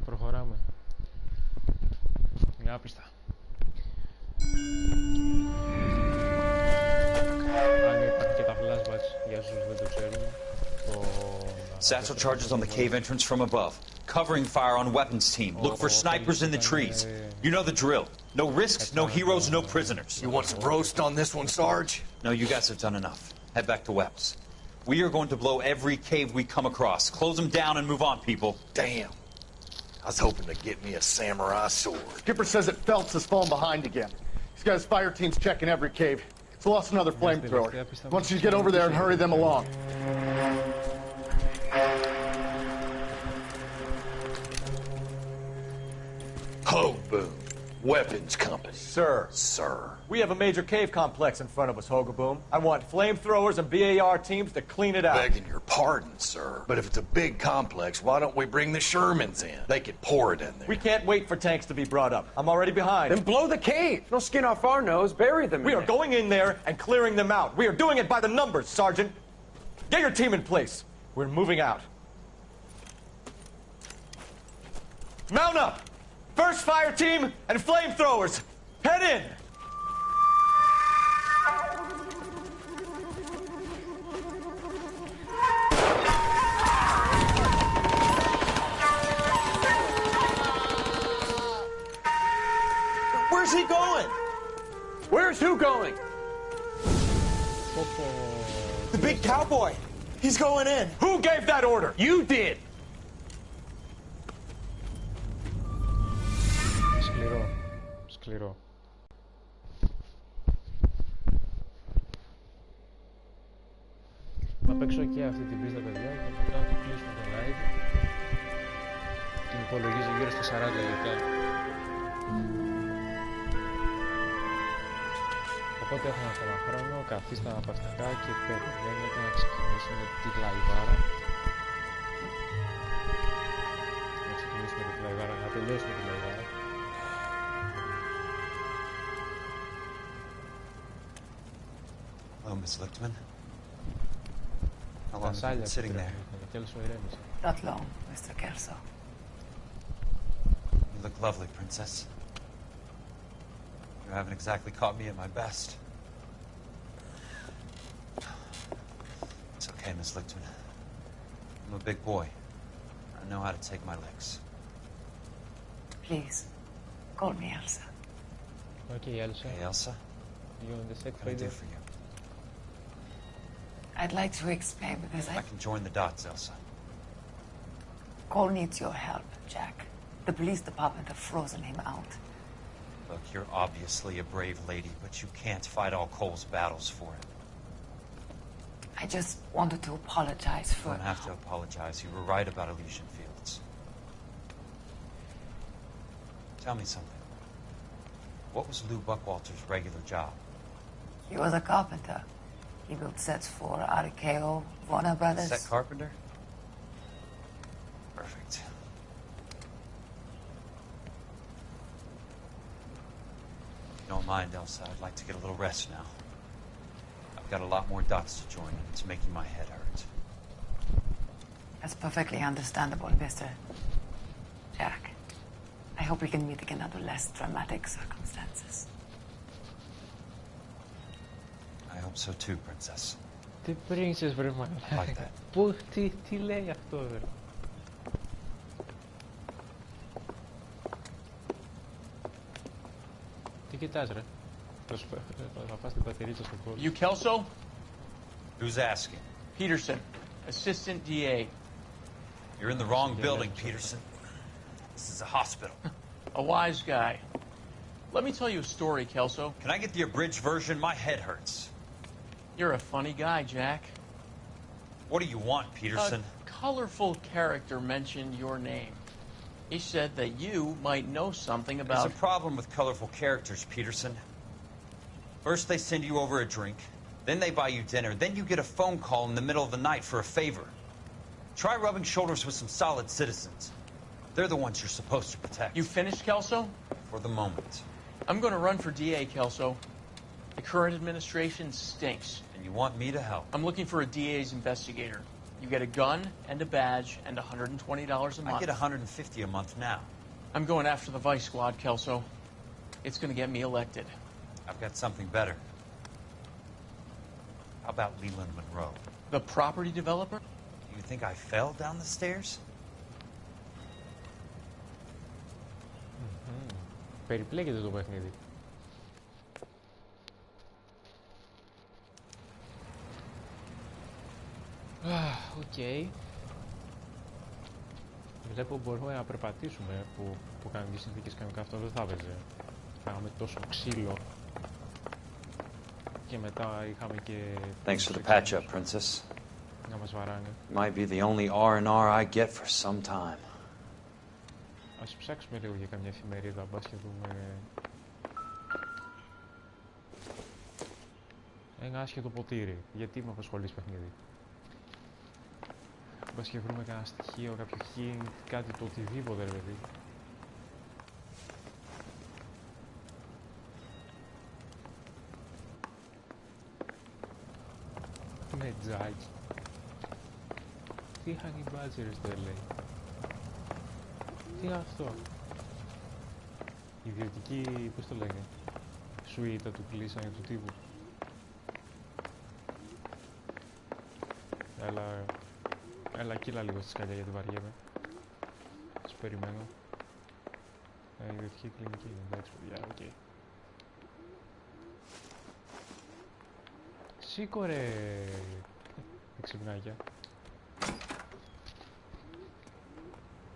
A: Προχωράμε. Είναι άπιστα. Αν υπάρχουν και τα flashbacks, για όσους δεν το ξέρουν.
D: Satchel charges on the cave entrance from above. Covering fire on weapons team. Look for snipers in the trees. You know the drill. No risks, no heroes, no prisoners.
N: You want some roast on this one, Sarge?
D: No, you guys have done enough. Head back to Webb's. We are going to blow every cave we come across. Close them down and move on, people.
N: Damn. I was hoping to get me a samurai sword.
Q: Skipper says that Phelps has fallen behind again. He's got his fire teams checking every cave. He's lost another flamethrower. Why don't you get over there and hurry them along?
N: Ho, boom. Weapons company.
Q: Sir.
N: Sir.
Q: We have a major cave complex in front of us, Hogaboom. I want flamethrowers and BAR teams to clean it out.
N: Begging your pardon, sir. But if it's a big complex, why don't we bring the Shermans in? They could pour it in there.
Q: We can't wait for tanks to be brought up. I'm already behind.
O: Then blow the cave. No skin off our nose. Bury them
Q: We are going in there and clearing them out. We are doing it by the numbers, Sergeant. Get your team in place. We're moving out. Mount up! First fire team and flamethrowers! Head in! Where's he going? Where's who going? The big cowboy. He's going in. Who gave that order? You did.
A: Σκληρό. Θα παίξω και αυτή την πίστα, παιδιά, και μετά να το κλείσουμε το live. Την υπολογίζει γύρω στα 40 λεπτά. Οπότε έχουμε ακόμα χρόνο, καθίστε αναπαυτικά και περιμένετε να ξεκινήσουμε τη λαϊβάρα. Να ξεκινήσουμε τη λαϊβάρα, να τελειώσουμε τη λαϊβάρα.
C: Hello, Miss Lichtman. How long have you been sitting there?
B: Not long, Mr. Kelso.
C: You look lovely, Princess. You haven't exactly caught me at my best. It's okay, Miss Lichtman. I'm a big boy. I know how to take my licks.
B: Please, call me Elsa.
A: Okay, Elsa.
C: Hey, Elsa.
A: You on the set
C: What can I do for you?
B: I'd like to explain because
C: I can join the dots, Elsa.
B: Cole needs your help, Jack. The police department have frozen him out.
C: Look, you're obviously a brave lady, but you can't fight all Cole's battles for it.
B: I just wanted to apologize for...
C: You don't have to apologize. You were right about Elysian Fields. Tell me something. What was Lou Buckwalter's regular job?
B: He was a carpenter. He built sets for RKO, Warner Brothers.
C: Set carpenter? Perfect. If you don't mind, Elsa, I'd like to get a little rest now. I've got a lot more dots to join, and it's making my head hurt.
B: That's perfectly understandable, Mr. Jack. I hope we can meet again under less dramatic circumstances.
C: I hope so too, Princess.
A: Τι princess, βρε μαλάκα. Τι λέει αυτό, βρε. Τι κοιτάς, ρε. Θα πας την πατερίτσα στο κόλλο.
R: You Kelso?
C: Who's asking?
R: Peterson, Assistant DA.
C: You're in the wrong building, Peterson. This is a hospital.
R: A wise guy. Let me tell you a story, Kelso.
C: Can I get the abridged version? My head hurts.
R: You're a funny guy, Jack.
C: What do you want, Peterson?
R: A colorful character mentioned your name. He said that you might know something about...
C: There's a problem with colorful characters, Peterson. First they send you over a drink, then they buy you dinner, then you get a phone call in the middle of the night for a favor. Try rubbing shoulders with some solid citizens. They're the ones you're supposed to protect.
R: You finished, Kelso?
C: For the moment.
R: I'm going to run for DA, Kelso. The current administration stinks.
C: And you want me to help?
R: I'm looking for a DA's investigator. You get a gun and a badge and $120 a month.
C: I get $150 a month now.
R: I'm going after the Vice Squad, Kelso. It's going to get me elected.
C: I've got something better. How about Leland Monroe?
R: The property developer?
C: You think I fell down the stairs?
A: Περιπλέκεται το παιχνίδι. Οκ. Βλέπω μπορούμε να περπατήσουμε που κάνουν τις συνθήκες κανονικά, αυτό δεν θα έπαιζε. Κάναμε τόσο ξύλο. Και μετά είχαμε και...
D: Thanks for the patch-up, Princess.
A: Να μας βαράνε.
D: Might be the only R&R I get for some time.
A: Ας ψάξουμε λίγο για καμιά εφημερίδα, μπας και δούμε... Ένα άσχετο ποτήρι. Γιατί με απασχολείς παιχνίδι. Μπας και βρούμε κανένα στοιχείο, κάποιο hint, κάτι το οτιδήποτε, ρε παιδί. Με τζάκι. Τι honey badgers το λέει. Τι είναι αυτό? Ιδιωτική, πώς το λέγε, σουίτα του κλείσανε του τύπου. Έλα κύλα λίγο στη σκαλιά γιατί βαριέμαι. Σας περιμένω. Ιδιωτική κλινική είναι, εντάξει παιδιά, οκ. Σήκω ρε εξυπνάκια.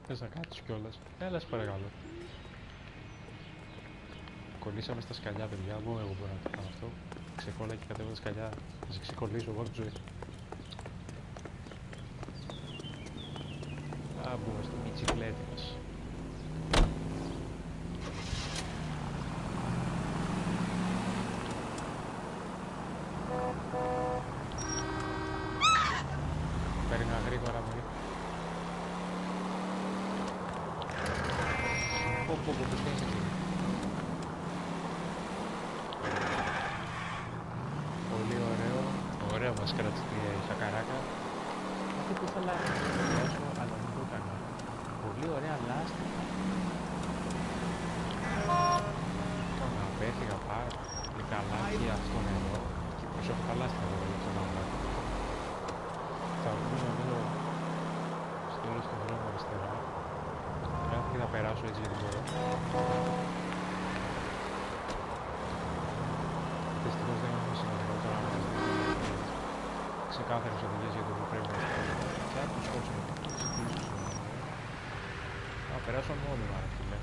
A: Θες να κάτσεις κιόλας. Έλα σε παρακαλώ. Κολλήσαμε στα σκαλιά παιδιά, εγώ μπορώ να το κάνω αυτό. Ξεκόλλα και κατέβω τα σκαλιά. Θα σε ξεκολλήσω εγώ τη ζωή. Α, μπούμε στο μιτσικλέτη μας. Παίρνει γρήγορα μου. Πω, πώς είναι εκεί. Πολύ ωραίο. Ωραίο μας κράτησε η σακαράκα. Αυτό που ήθελα να σχολιάσω, αλλά δεν το έκανα. Πολύ ωραία λάστιχα. Τον απέφυγα πάρα πολύ καλά και αυτόν εδώ. Και προσέχω τα λάστιχα εδώ για τον άλλο. Θα βγούμε εδώ στο τέλος του δρόμου αριστερά. Και θα περάσω έτσι γιατί μπορώ. Δυστυχώς δεν έχουμε σημαντικό τώρα να μας δει ξεκάθαρες οδηγίες για το που πρέπει να σκόψουμε. Και αν το σκόψουμε, θα περάσω νόμιμα ρε φίλε.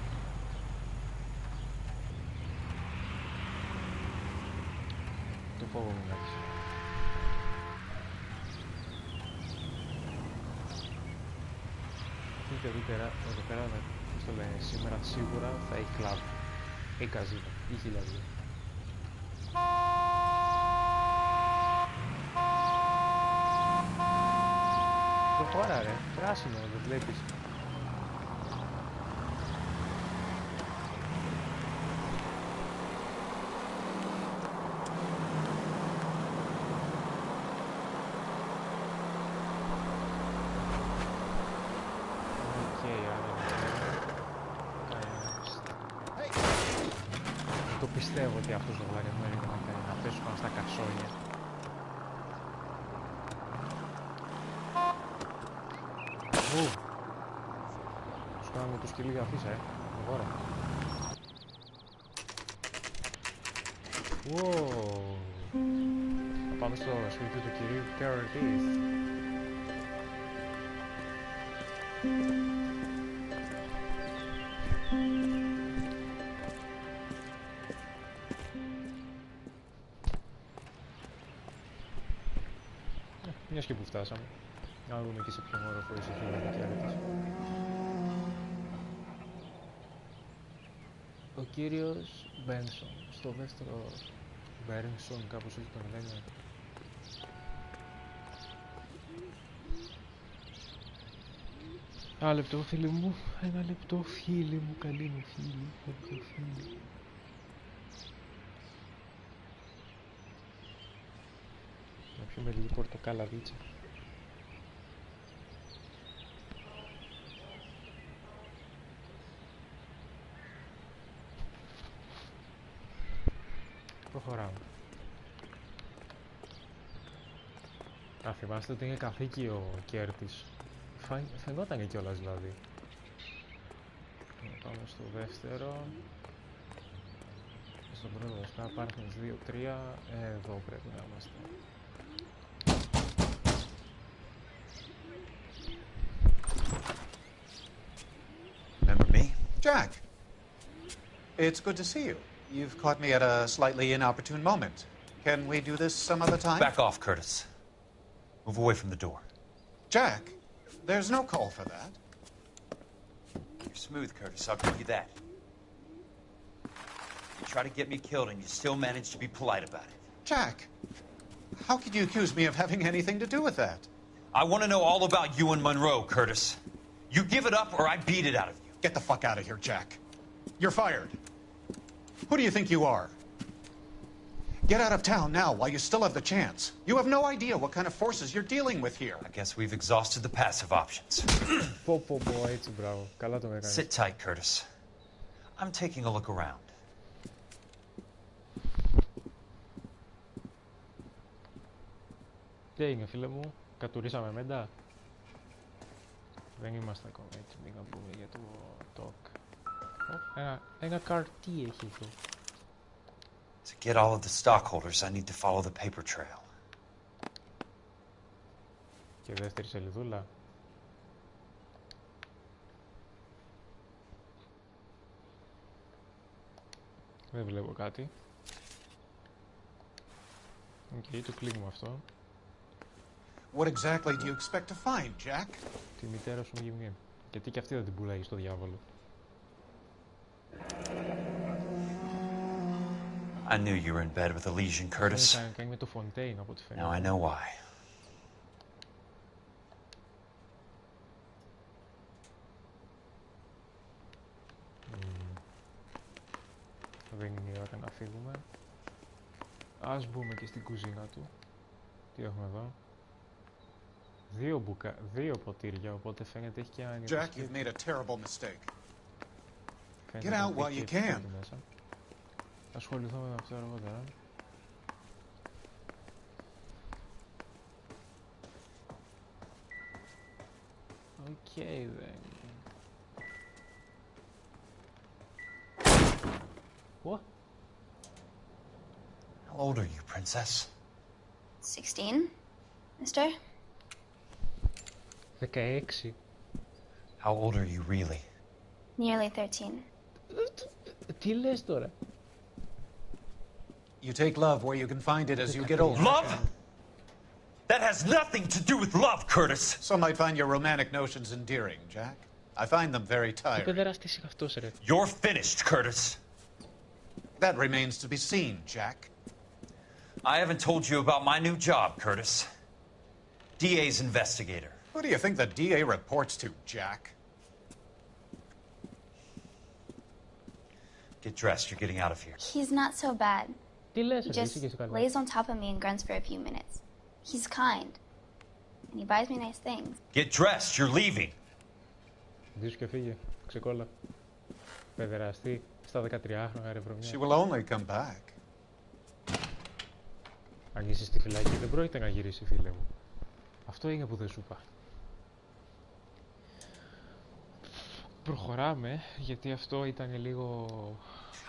A: Το φόβο μου εντάξει. Και εδώ πέρα, πώς το λένε, σήμερα σίγουρα θα έχει κλαμπ ή καζίνο ή χιλιάδια. Προχώρα ρε, πράσινο, δεν βλέπεις. Το πιστεύω ότι αυτός ο λογαριασμός είναι να πέσουν πάνω στα κασόνια. Τους κάνουμε το σκυλί για αφήσα, αγόρα. Θα πάμε στο σπίτι του κυρίου Curtis. Μιας και που φτάσαμε, να δούμε και σε ποιον όροφο είσαι η Curtis. Ο κύριος Μπένσον, στο δεύτερο Μπέρνσον, κάπως έτσι τον λένε. Ένα λεπτό φίλοι μου, ένα λεπτό φίλοι μου, καλή μου φίλη, Να πιούμε λίγη πορτοκάλαδίτσα. Προχωράμε. Α, θυμάστε ότι είναι καθήκη ο Κέρτης. Φαινόταν κιόλας δηλαδή. Πάμε στο δεύτερο. Στον πρώτο βασικά, πάρθενες 2-3. Εδώ πρέπει να είμαστε.
C: Remember me?
F: Jack, it's good to see you. You've caught me at a slightly inopportune moment. Can we do this some other time?
C: Back off, Curtis. Move away from the door.
F: Jack, there's no call for that.
C: You're smooth, Curtis, I'll give you that. You try to get me killed and you still manage to be polite about it.
F: Jack, how could you accuse me of having anything to do with that?
C: I want to know all about you and Monroe, Curtis. You give it up or I beat it out of you.
F: Get the fuck out of here, Jack. You're fired. Who do you think you are? Get out of town now while you still have the chance. You have no idea what kind of forces you're dealing with here.
C: I guess we've exhausted the passive options.
A: Έτσι, μπράβο. Καλά το έκανες.
C: Sit tight, Curtis. I'm taking a look around.
A: Τι έγινε, φίλε μου, κατουρίσαμε μέντα. Δεν είμαστε ακόμα έτοιμοι να πούμε για το talk. Ένα καρτί έχει εδώ.
C: To get all of the stockholders, I need to follow the paper trail.
A: Και δεύτερη σελίδουλα. Δεν βλέπω κάτι. Οκ, το κλείνουμε αυτό.
F: What exactly do you expect to find, Jack?
A: Τη μητέρα σου γυμνή. Γιατί και αυτή δεν την πουλάει στο διάβολο.
C: I knew you were in bed with a lesion, Curtis.
A: Κάνει με το Fontaine από ό,τι φαίνεται.
C: Now I know why.
A: Δεν είναι η ώρα να φύγουμε. Ας μπούμε και στην κουζίνα του. Τι έχουμε εδώ. Δύο ποτήρια, οπότε φαίνεται έχει και ένα
F: Jack, you've made a terrible mistake. Get out while you can.
A: Θα ασχοληθώ με αυτό αργότερα. Οκ, then. What?
C: How old are you, princess?
S: 16, mister?
A: 16.
C: How old are you really?
S: Nearly 13.
A: Τι λες τώρα?
F: You take love where you can find it as you get older.
C: Love? That has nothing to do with love, Curtis.
F: Some might find your romantic notions endearing, Jack. I find them very tiring.
C: You're finished, Curtis.
F: That remains to be seen, Jack.
C: I haven't told you about my new job, Curtis. DA's investigator.
F: Who do you think the DA reports to, Jack?
C: Get dressed. You're getting out of here.
S: He's not so bad. He just lays on top of me and grunts for a few minutes. He's kind. And he buys me nice things.
C: Get dressed. You're leaving.
A: Δίσου και φύγε. Ξεκόλα. Παιδεραστή. Στα 13χρονα ρε βρωμιά.
F: She will only come back.
A: Αν είσαι στη φυλακή δεν πρόκειται να γυρίσει, φίλε μου. Αυτό είναι που δεν σου είπα. Προχωράμε, γιατί αυτό ήταν λίγο...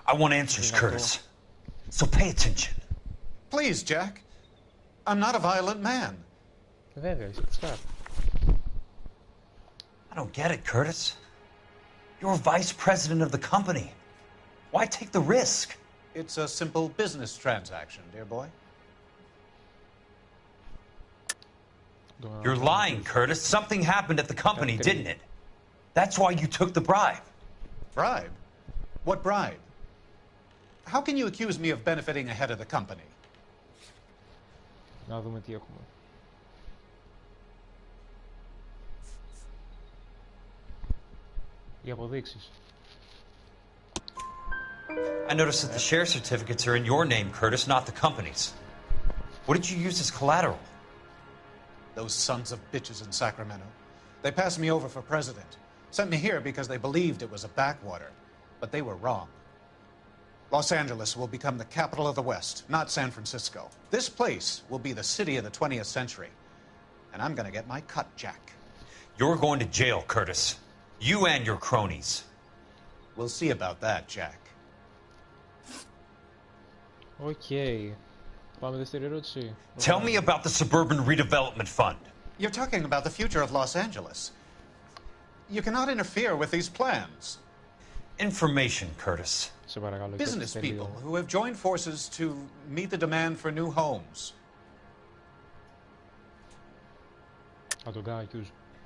C: I want answers, Curtis. So pay attention.
F: Please, Jack. I'm not a violent man.
A: Βέβαια, είσαι κουστάρ.
C: I don't get it, Curtis. You're vice president of the company. Why take the risk?
F: It's a simple business transaction, dear boy.
C: You're lying, Curtis. Something happened at the company, didn't it? That's why you took the bribe.
F: Bribe? What bribe? How can you accuse me of benefiting ahead of the company?
A: Να δούμε τι έχουμε. Οι αποδείξεις.
C: I noticed that the share certificates are in your name, Curtis, not the company's. What did you use as collateral?
F: Those sons of bitches in Sacramento. They passed me over for president. Sent me here because they believed it was a backwater. But they were wrong. Los Angeles will become the capital of the West, not San Francisco. This place will be the city of the 20th century. And I'm going to get my cut, Jack.
C: You're going to jail, Curtis. You and your cronies.
F: We'll see about that, Jack.
A: Okay. Πάμε δεύτερη ερώτηση.
C: Tell me about the Suburban Redevelopment Fund.
F: You're talking about the future of Los Angeles. You cannot interfere with these plans.
C: Information, Curtis.
F: Business people who have joined forces to meet the demand for new homes.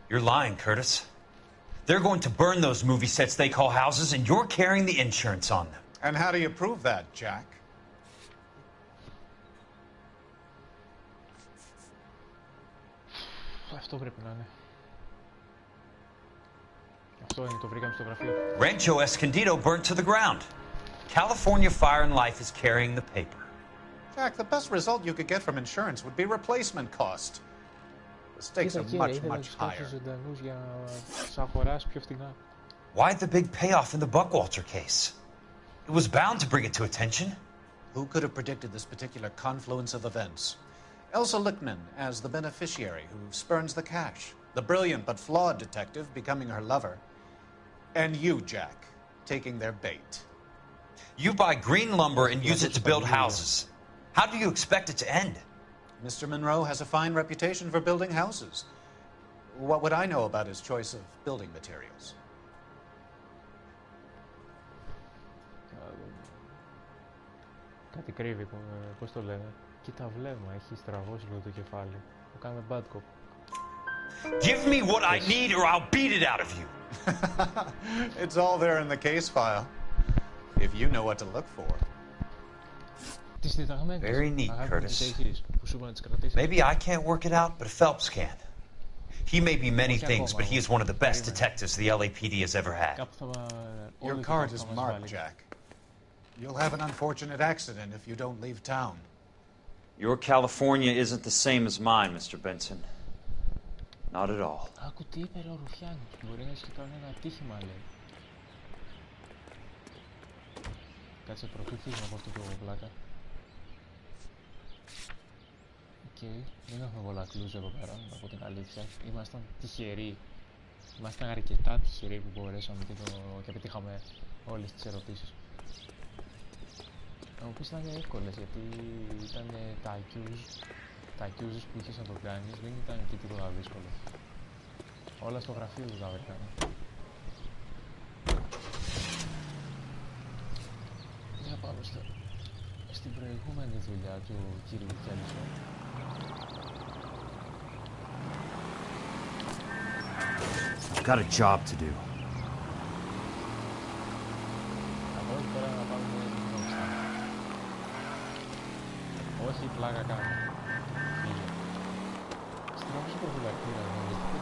C: You're lying, Curtis. They're going to burn those movie sets they call houses, and you're carrying the insurance on them.
F: And how do you prove that, Jack?
A: Αυτό πρέπει να είναι. Αυτό είναι, το βρήκαμε στο γραφείο.
C: Rancho Escondido burnt to the ground. California Fire and Life is carrying the paper.
F: Jack, the best result you could get from insurance would be replacement cost. The stakes are much, much higher.
C: Why the big payoff in the Buckwalter case? It was bound to bring it to attention.
F: Who could have predicted this particular confluence of events? Elsa Lichtman as the beneficiary who spurns the cash, the brilliant but flawed detective becoming her lover, and you, Jack, taking their bait.
C: You buy green lumber and use it to build houses. How do you expect it to end?
F: Mr. Monroe has a fine reputation for building houses. What would I know about his choice of building materials?
A: Κάτι κρύβει, πώς το λένε. Κοίτα βλέμμα, έχει στραβώσει λίγο το κεφάλι. Το κάνουμε bad cop.
C: Give me what I need or I'll beat it out of you.
F: It's all there in the case file. If you know what to look for.
C: Very neat, Curtis. Maybe I can't work it out, but Phelps can. He may be many things, but he is one of the best detectives the LAPD has ever had.
F: Your card is marked, Jack. You'll have an unfortunate accident if you don't leave town.
D: Your California isn't the same as mine, Mr. Benson. Not at all.
A: Άκου τι είπε ο Ρουφιάνος, μπορεί να έχει κάνει ένα ατύχημα, λέει. Κάτσε πρωτού φύγουμε από αυτό το πλάκα. Οκ, δεν έχουμε πολλά κλούς εδώ πέρα, να πω την αλήθεια. Ήμασταν τυχεροί. Ήμασταν αρκετά τυχεροί που μπορέσαμε και πετύχαμε όλες τις ερωτήσεις. Να μου πεις ήταν εύκολες, γιατί ήταν τα accuses που είχες να το κάνεις, δεν ήταν και τίποτα δύσκολο. Όλα στο γραφείο του τα βρήκαμε. Για πάμε στην προηγούμενη δουλειά του κύριου Κέλισον.
D: I've got a job to do.
A: Όχι, πλάκα κάνω. Φύγε. Στραβούς προφυλακτήρα, γνωρίζετε.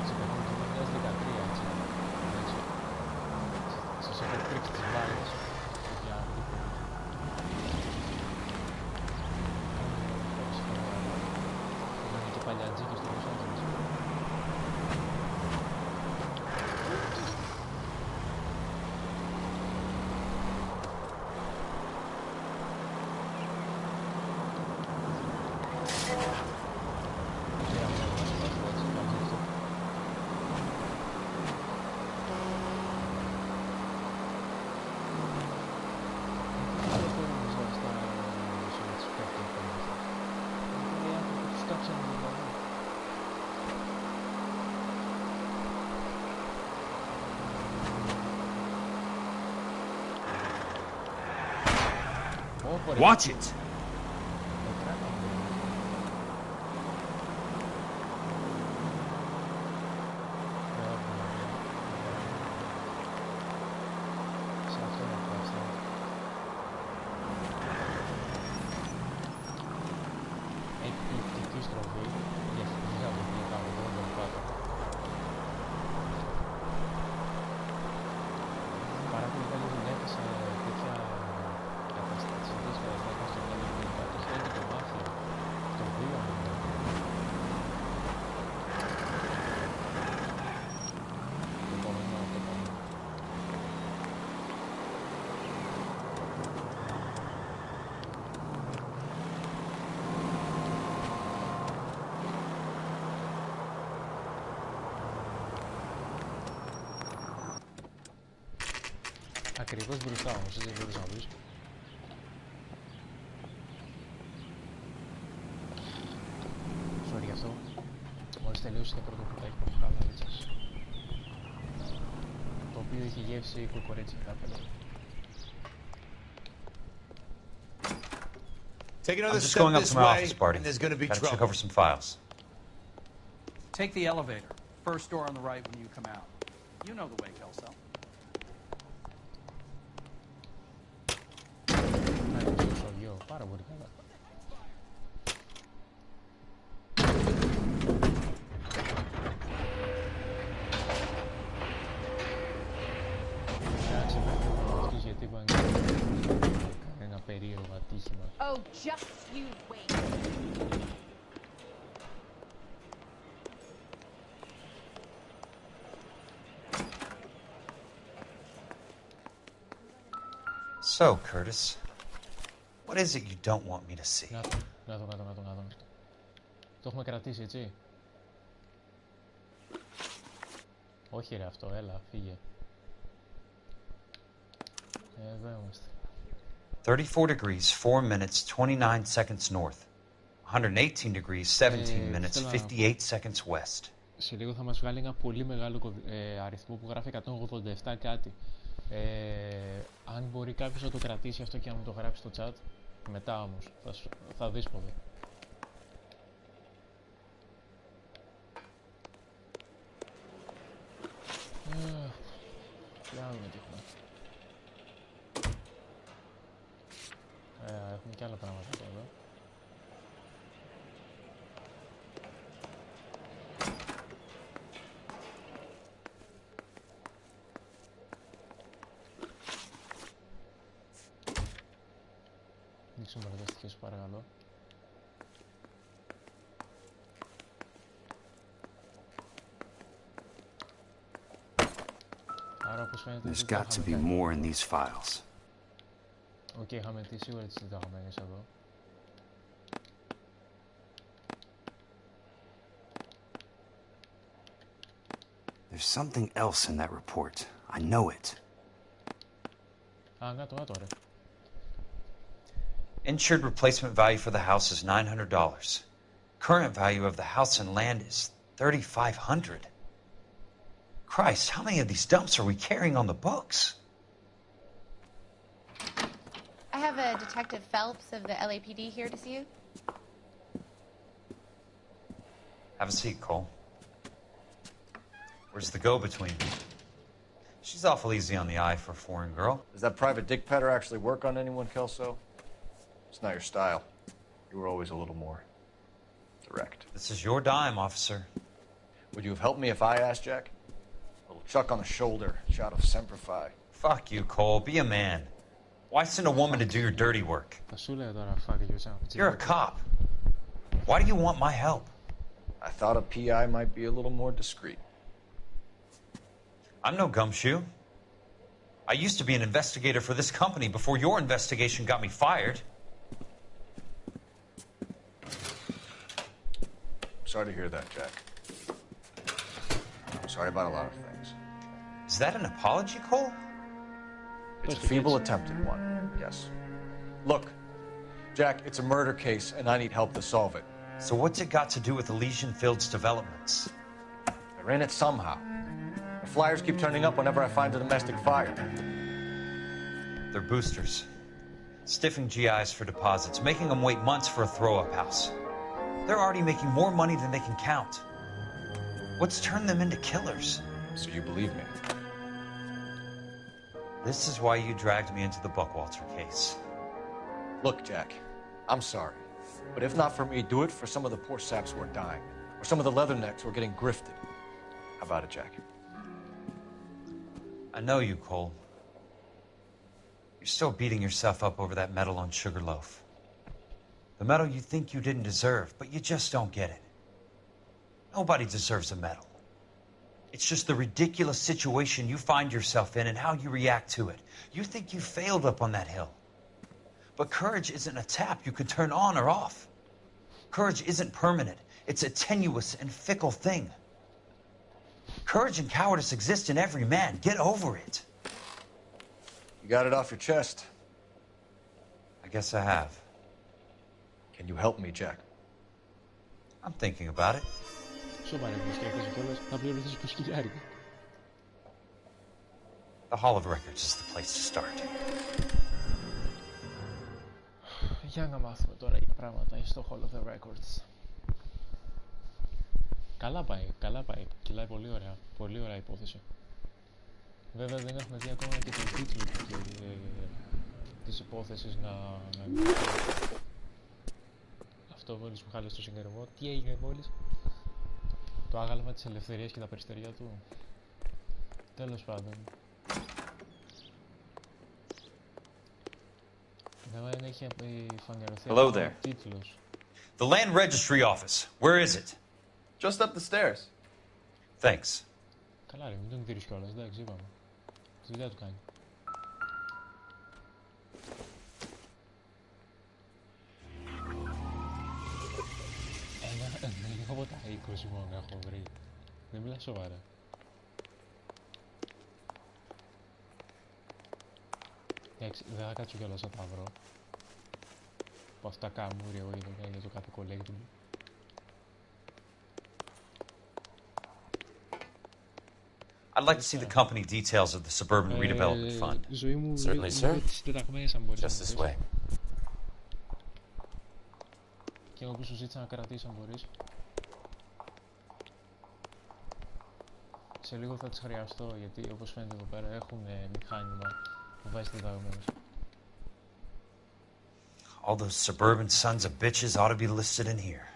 A: Σε πετύχουν το 2013, έτσι. Σας έχω τρίξει τις μπάλες. Για αντίπολη. Ήταν και παλιατζίκες στο Los Angeles.
D: Watch it!
A: Ακριβώς μπροστά όμως, έτσι δεν μπορείς να βρεις. Sorry γι' αυτό. Μόλις τελείωσε το πρώτο κουτάκι πορτοκαλάδες. Το οποίο είχε γεύση κοκορέτσι κάπελο.
C: I'm just going up to my office, Barty. Gotta check over some files.
T: Take the elevator. First door on the right when you come out. You know the way, Kelso.
A: Πάρα πολύ καλά. Εντάξει, αυτός γιατί
U: Just you wait.
C: So, Curtis, what is it you don't want me to see?
A: Να το. Το έχουμε κρατήσει, έτσι. Όχι ρε αυτό, έλα, φύγε. Εδώ είμαστε.
C: 34 degrees, 4 minutes, 29 seconds north. 118 degrees, 17 minutes, 58 seconds west.
A: Σε λίγο θα μας βγάλει ένα πολύ μεγάλο αριθμό που γράφει 187 κάτι. Αν μπορεί κάποιος να το κρατήσει αυτό και να μου το γράψει στο chat, μετά όμως, θα δεις πότε. Κάνουμε τι έχουμε. Έχουμε και άλλα πράγματα εδώ. Δείξουμε παραδεστικές σου παρακαλώ.
V: There's got to be more in these files.
A: Οκ, είχαμε τι σίγουρα τις συνταγμένες εδώ.
V: There's something else in that report. I know it.
A: Κάτω ρε.
C: Insured replacement value for the house is $900. Current value of the house and land is $3,500. Christ, how many of these dumps are we carrying on the books?
E: I have a Detective Phelps of the LAPD here to see you.
C: Have a seat, Cole. Where's the go-between? She's awful easy on the eye for a foreign girl.
Q: Does that private dick petter actually work on anyone, Kelso? It's not your style. You were always a little more direct.
C: This is your dime, officer.
Q: Would you have helped me if I asked, Jack? A little chuck on the shoulder, shot of Semper Fi.
C: Fuck you, Cole. Be a man. Why send a woman to do your dirty work? You're a cop. Why do you want my help?
Q: I thought a PI might be a little more discreet.
C: I'm no gumshoe. I used to be an investigator for this company before your investigation got me fired.
Q: Sorry to hear that, Jack. I'm sorry about a lot of things.
C: Is that an apology, Cole?
Q: It's a feeble attempt at one, yes. Look, Jack, it's a murder case, and I need help to solve it.
C: So what's it got to do with Elysian Fields developments?
Q: They're in it somehow. The flyers keep turning up whenever I find a domestic fire.
C: They're boosters. Stiffing GIs for deposits, making them wait months for a throw-up house. They're already making more money than they can count. What's turned them into killers?
Q: So you believe me?
C: This is why you dragged me into the Buckwalter case.
Q: Look, Jack, I'm sorry. But if not for me, do it for some of the poor saps who are dying. Or some of the leathernecks who are getting grifted. How about it, Jack?
C: I know you, Cole. You're still beating yourself up over that medal on Sugarloaf. The medal you think you didn't deserve, but you just don't get it. Nobody deserves a medal. It's just the ridiculous situation you find yourself in and how you react to it. You think you failed up on that hill. But courage isn't a tap you could turn on or off. Courage isn't permanent. It's a tenuous and fickle thing. Courage and cowardice exist in every man. Get over it.
Q: You got it off your chest.
C: I guess I have.
Q: Can you help me, Jack?
C: I'm thinking about it. The Hall of Records is the place to start.
A: Για να μάθουμε τώρα για πράγματα στο Hall of the Records. Καλά πάει. Κυλάει πολύ ωραία. Πολύ ωραία υπόθεση. Βέβαια δεν έχουμε δει ακόμα και τον τίτλο της υπόθεσης να... Αυτό μόλις που χάλεσε το συγκεκριμό. Τι έγινε μόλις? Το άγαλμα της ελευθερίας και τα περιστεριά του. Τέλος πάντων.
C: Hello there. The Land Registry Office. Where is it?
J: Just up the stairs.
C: Thanks.
A: Καλά ρε, μην τον δίνεις κιόλας, εντάξει, είπαμε. Τη δουλειά του κάνει. Λίγο από τα 20 μόνο έχω βρει. Δεν μιλάς σοβαρά. Εντάξει, δεν θα κάτσω κιόλας να τα βρω. Από αυτά καμούρια εγώ είδα για το κάθε collectible.
C: I'd like to see the company details of the Suburban Redevelopment Fund.
J: Certainly, sir. Just this way.
A: Και εγώ που σου ζήτησα να κρατήσεις αν μπορείς. Σε λίγο θα τις χρειαστώ γιατί όπως φαίνεται εδώ πέρα έχουν μηχάνημα που βάζει διδαγμένους.
C: All those suburban sons of bitches ought to be listed in here.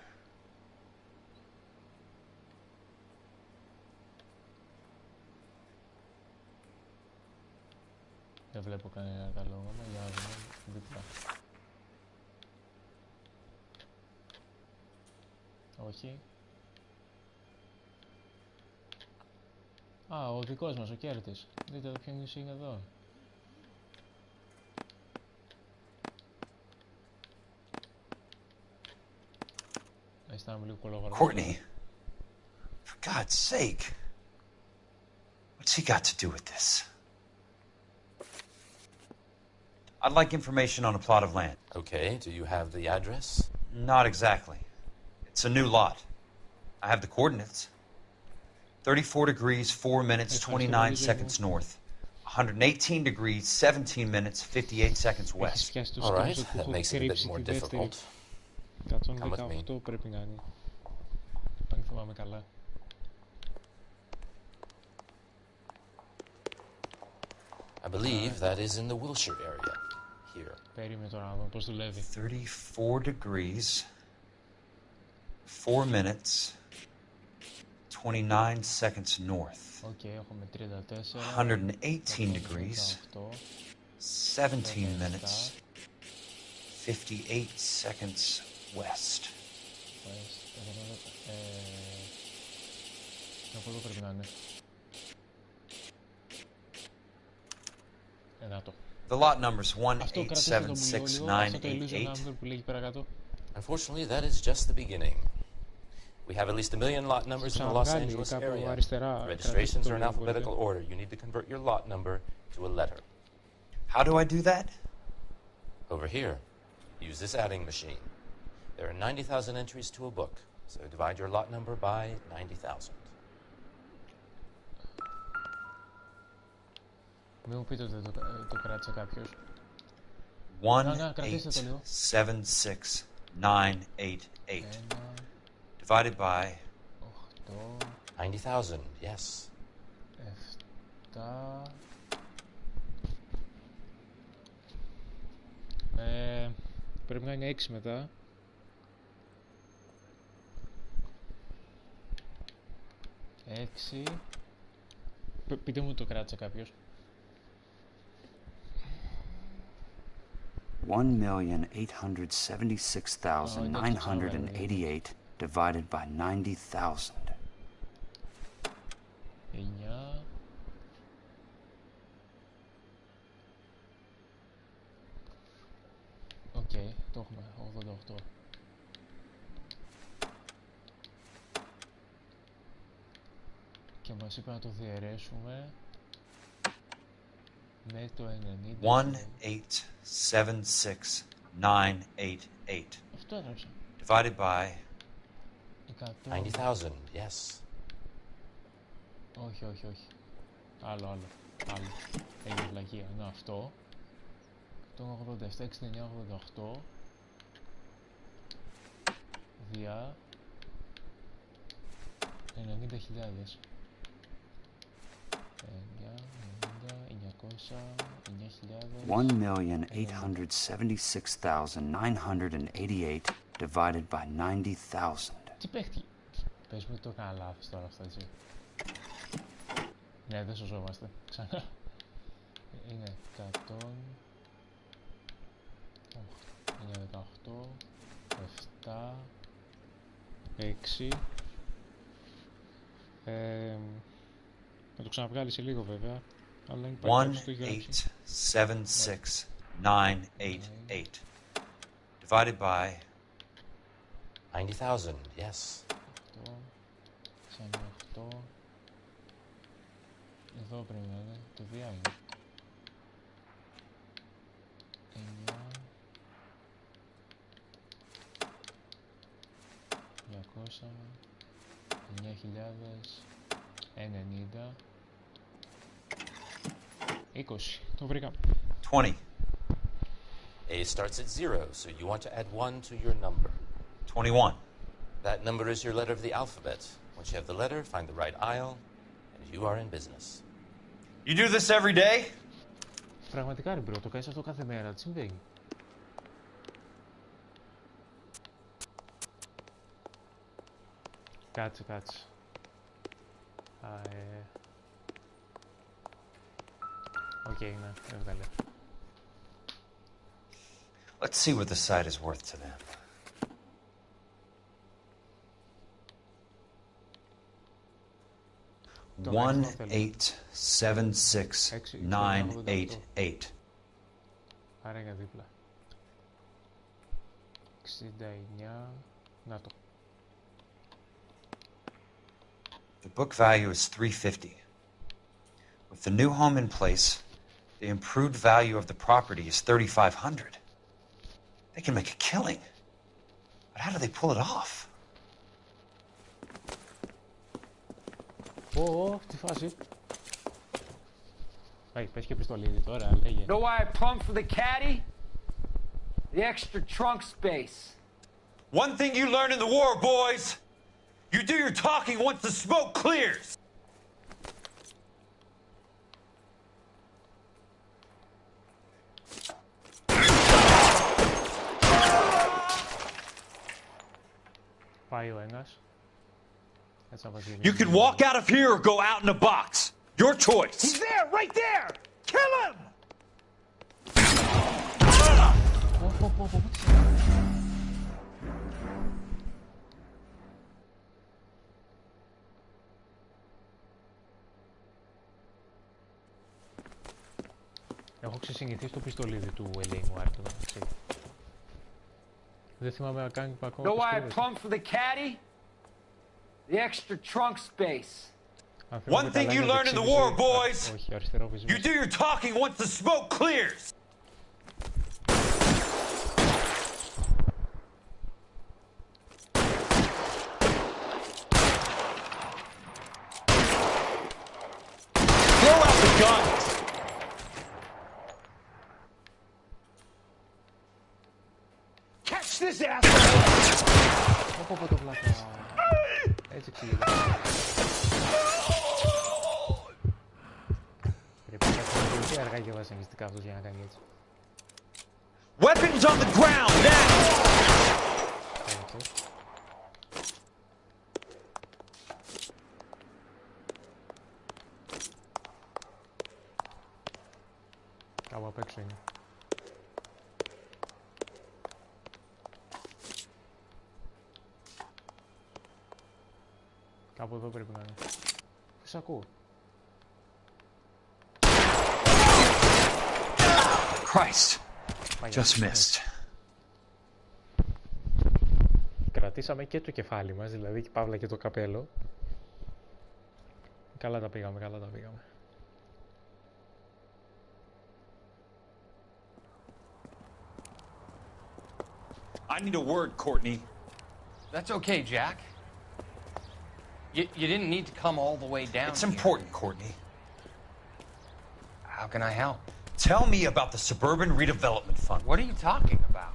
A: Δεν βλέπω κανένα καλό όνομα, για να δούμε δίπλα. Όχι. Α, ο δικός μας, ο Κέρτης. Δείτε εδώ ποιος είναι εδώ. Αισθάνομαι λίγο κολόγαρο.
C: Courtney, for God's sake, what's he got to do with this? I'd like information on a plot of land.
J: Okay, do you have the address?
C: Not exactly. It's a new lot. I have the coordinates. 34 degrees, 4 minutes, 29 seconds north. 118 degrees, 17 minutes, 58 seconds west.
J: All right, that makes it a bit more difficult. Come with me.
A: Πρέπει να είναι. Αν θυμάμαι καλά.
J: I believe that is in the Wilshire area. Here.
A: Περίμενε τώρα να δω πώς δουλεύει.
C: 34 degrees, 4 minutes, 29 seconds north.
A: Okay, έχουμε 34.
C: 118 degrees, 17 minutes, 58 seconds west.
A: Από εδώ πρέπει να είναι. Εδώ.
C: The lot number is 1876988.
J: Unfortunately, that is just the beginning. We have at least 1 million lot numbers in the Los Angeles area. Registrations are in alphabetical order. You need to convert your lot number to a letter.
C: How do I do that?
J: Over here. Use this adding machine. There are 90,000 entries to a book, so divide your lot number by 90,000.
A: Μην μου πείτε ότι το κράτησε κάποιος.
C: 1876988 divided by
J: 90,000, yes.
A: 7. Πρέπει να είναι 6 μετά. 6. Πείτε μου το κράτησε κάποιος.
V: 1,876,988 divided by 90,000.
A: 9. Οκ, το έχουμε. 88. Και μας είπε να το διαιρέσουμε με το
C: 1,876,988
A: Αυτό έγραψα.
C: divided by
J: 90,000, yes.
A: Όχι. Άλλο. Έγινε βλακεία. Είναι αυτό. 187, 69, 88 δια 90.000.
V: 1,876,988 divided by 90,000.
A: Τι παίχτη. Πες μου το έκανα λάθος τώρα αυτό έτσι. Ναι, δεν σωζόμαστε. Ξανά. Είναι 100. 18, 7, 6. Να το ξαναβγάλει σε λίγο βέβαια.
C: 1876988 divided by
J: 90,000, yes.
A: 8, εδώ πρέπει να είναι, το διάβολο. 9, 200, 9.000, 90, 20. Το βρήκα.
C: 20.
J: A starts at 0, so you want to add 1 to your number.
C: 21.
J: That number is your letter of the alphabet. Once you have the letter, find the right aisle, and you are in business.
C: You do this every day?
A: Πραγματικά ρε μπρο, το κάνεις αυτό κάθε μέρα, τι συμβαίνει? Κάτσε. Οκ, ναι, έβγαλε.
C: Let's see what the site is worth to them. $1,876,988.
A: Άρα για δίπλα. 69. Να το.
C: The book value is $350. With the new home in place, the improved value of the property is $3,500. They can make a killing. But how do they pull it off?
A: Τι φάση. Πες και πιστολίδι τώρα, λέγε.
O: Know why I plumbed for the caddy? The extra trunk space.
C: One thing you learn in the war, boys. You do your talking once the smoke clears.
A: Πάει ο ένας.
C: You can walk out of here or go out in a box. Your choice.
N: He's there, right there. Kill him.
A: Έχω ξεσυνηθίσει το πιστολίδι του L.A. Noire. Δεν θυμάμαι να κάνει ακόμα.
O: Know why I plumbed for the caddy? The extra trunk space.
C: One thing you learn in the war, boys. You do your talking once the smoke clears. Throw out the guns.
N: Catch this asshole.
A: Έτσι ξύλιζε. Πρέπει να κάνει πολύ αργά και βασανιστικά αυτός για να κάνει έτσι.
C: Weapons on the ground now!
A: Κάπου απ' έξω είναι. Κάπου εδώ πρέπει να είναι. Πώς ακούω.
C: Christ. Just missed.
A: Κρατήσαμε και το κεφάλι μας, δηλαδή και παύλα και το καπέλο. Καλά τα πήγαμε.
C: I need a word, Courtney.
R: That's okay, Jack. You didn't need to come all the way down.
C: It's important, Courtney.
R: How can I help?
C: Tell me about the Suburban Redevelopment Fund.
R: What are you talking about?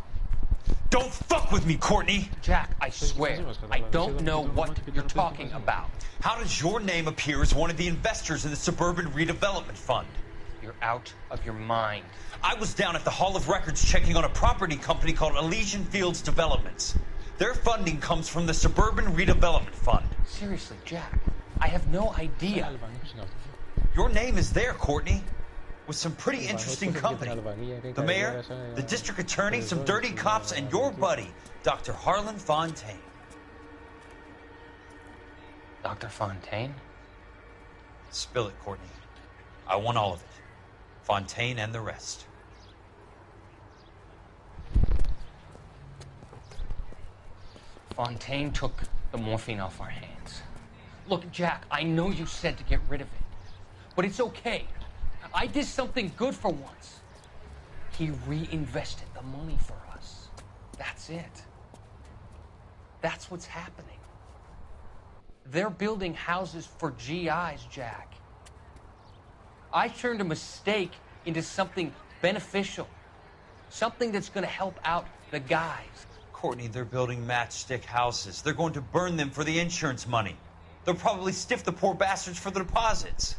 C: Don't fuck with me, Courtney!
R: Jack, I swear, I don't know what you're talking about.
C: How does your name appear as one of the investors in the Suburban Redevelopment Fund?
R: You're out of your mind.
C: I was down at the Hall of Records checking on a property company called Elysian Fields Developments. Their funding comes from the Suburban Redevelopment Fund.
R: Seriously, Jack, I have no idea.
C: Your name is there, Courtney. with some pretty interesting company. The mayor, the district attorney, some dirty cops, and your buddy, Dr. Harlan Fontaine.
J: Dr. Fontaine?
C: Spill it, Courtney. I want all of it. Fontaine and the rest.
J: Fontaine took the morphine off our hands. Look, Jack, I know you said to get rid of it, but it's okay. I did something good for once. He reinvested the money for us. That's it. That's what's happening. They're building houses for GIs, Jack. I turned a mistake into something beneficial. Something that's going to help out the guys.
C: Courtney, they're building matchstick houses. They're going to burn them for the insurance money. They'll probably stiff the poor bastards for the deposits.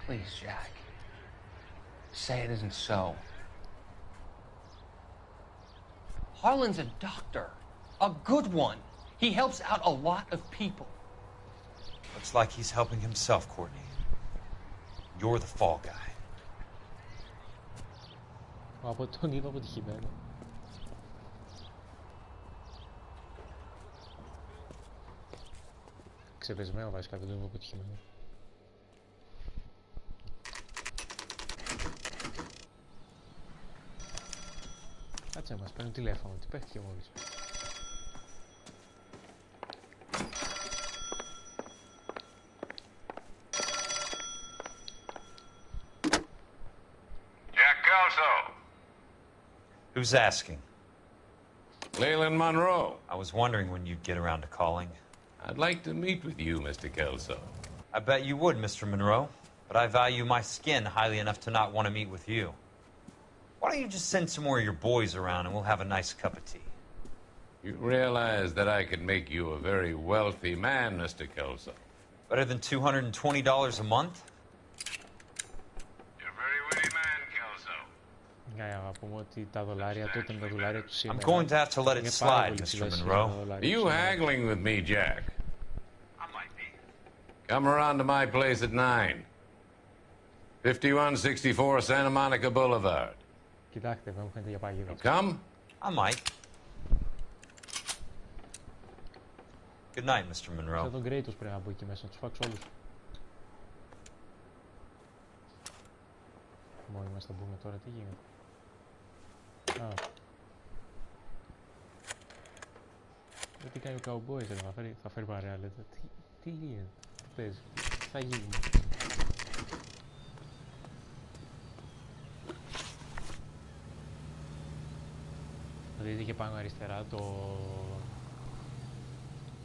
J: Please, Jack. Say it isn't so. Harlan's a doctor. A good one. He helps out a lot of people.
C: Looks like he's helping himself, Courtney. You're the fall guy.
A: Από τον είδα αποτυχημένο. Ξεπεσμένο βασικά, δεν τον είδα αποτυχημένο. Κάτσε μας παίρνουν τηλέφωνο, τι παίχτηκε μόλις.
C: Who's asking?
I: Leland Monroe.
C: I was wondering when you'd get around to calling.
I: I'd like to meet with you, Mr. Kelso.
C: I bet you would, Mr. Monroe. But I value my skin highly enough to not want to meet with you. Why don't you just send some more of your boys around and we'll have a nice cup of tea?
I: You realize that I could make you a very wealthy man, Mr. Kelso.
C: Better than $220 a month? I'm going to have to let it slide, Mr. Monroe.
I: Are you haggling with me, Jack?
K: I might be.
I: Come around to my place at 9. 5164 Santa Monica Boulevard. Come?
C: I might. Good night, Mr. Monroe.
A: Θα τον Kratos πρέπει να μπω εκεί μέσα, να τους φάξω όλους. Μόνοι μας θα μπούμε τώρα, τι γίνεται. Τι κάνει ο Cowboys, θα φέρει παρέα, λέτε. Τι γίνεται, τι παίζει, τι θα γίνει. Δείτε και πάνω αριστερά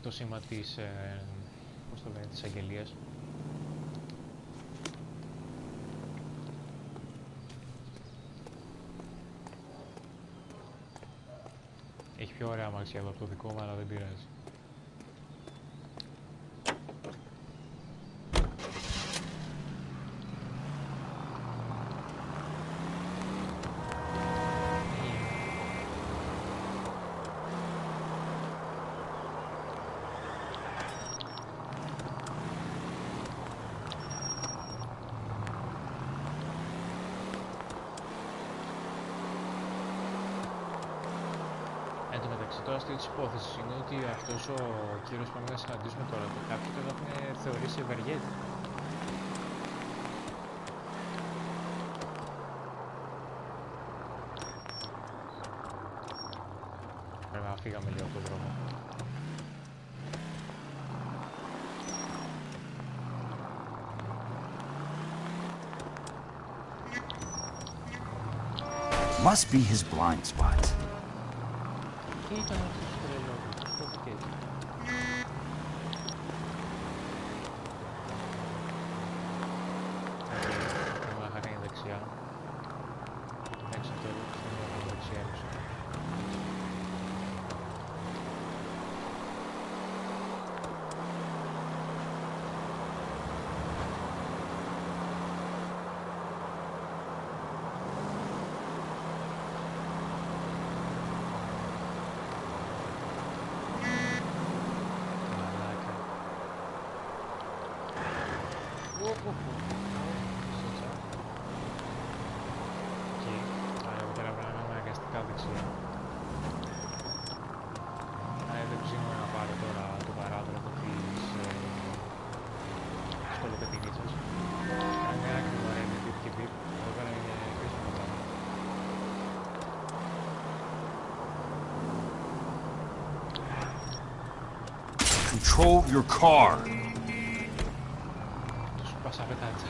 A: το σήμα της, πώς το λένε, της αγγελίας. Έχει πιο ωραία αμάξια εδώ από το δικό μου, αλλά δεν πειράζει. Το αστείο της υπόθεσης είναι ότι αυτός ο κύριος που πάμε να συναντήσουμε τώρα, κάποιοι τον έχουν θεωρήσει ευεργέτη. Πρέπει να φύγαμε λίγο από τον δρόμο.
V: Must be his blind spot.
A: Τι ήταν αυτό το τρελό, πώς κόφηκε έτσι. Οκ, θα κάνει δεξιά. Έξω αυτό εδώ, θα κάνει δεξιά έξω. πετυχή σας. Είναι άκρη μου αρέσει μπιπ και μπιπ. Εδώ πέρα είναι κρίσιμο πράγμα.
D: Control your car.
A: Τους πασαπετάτσα.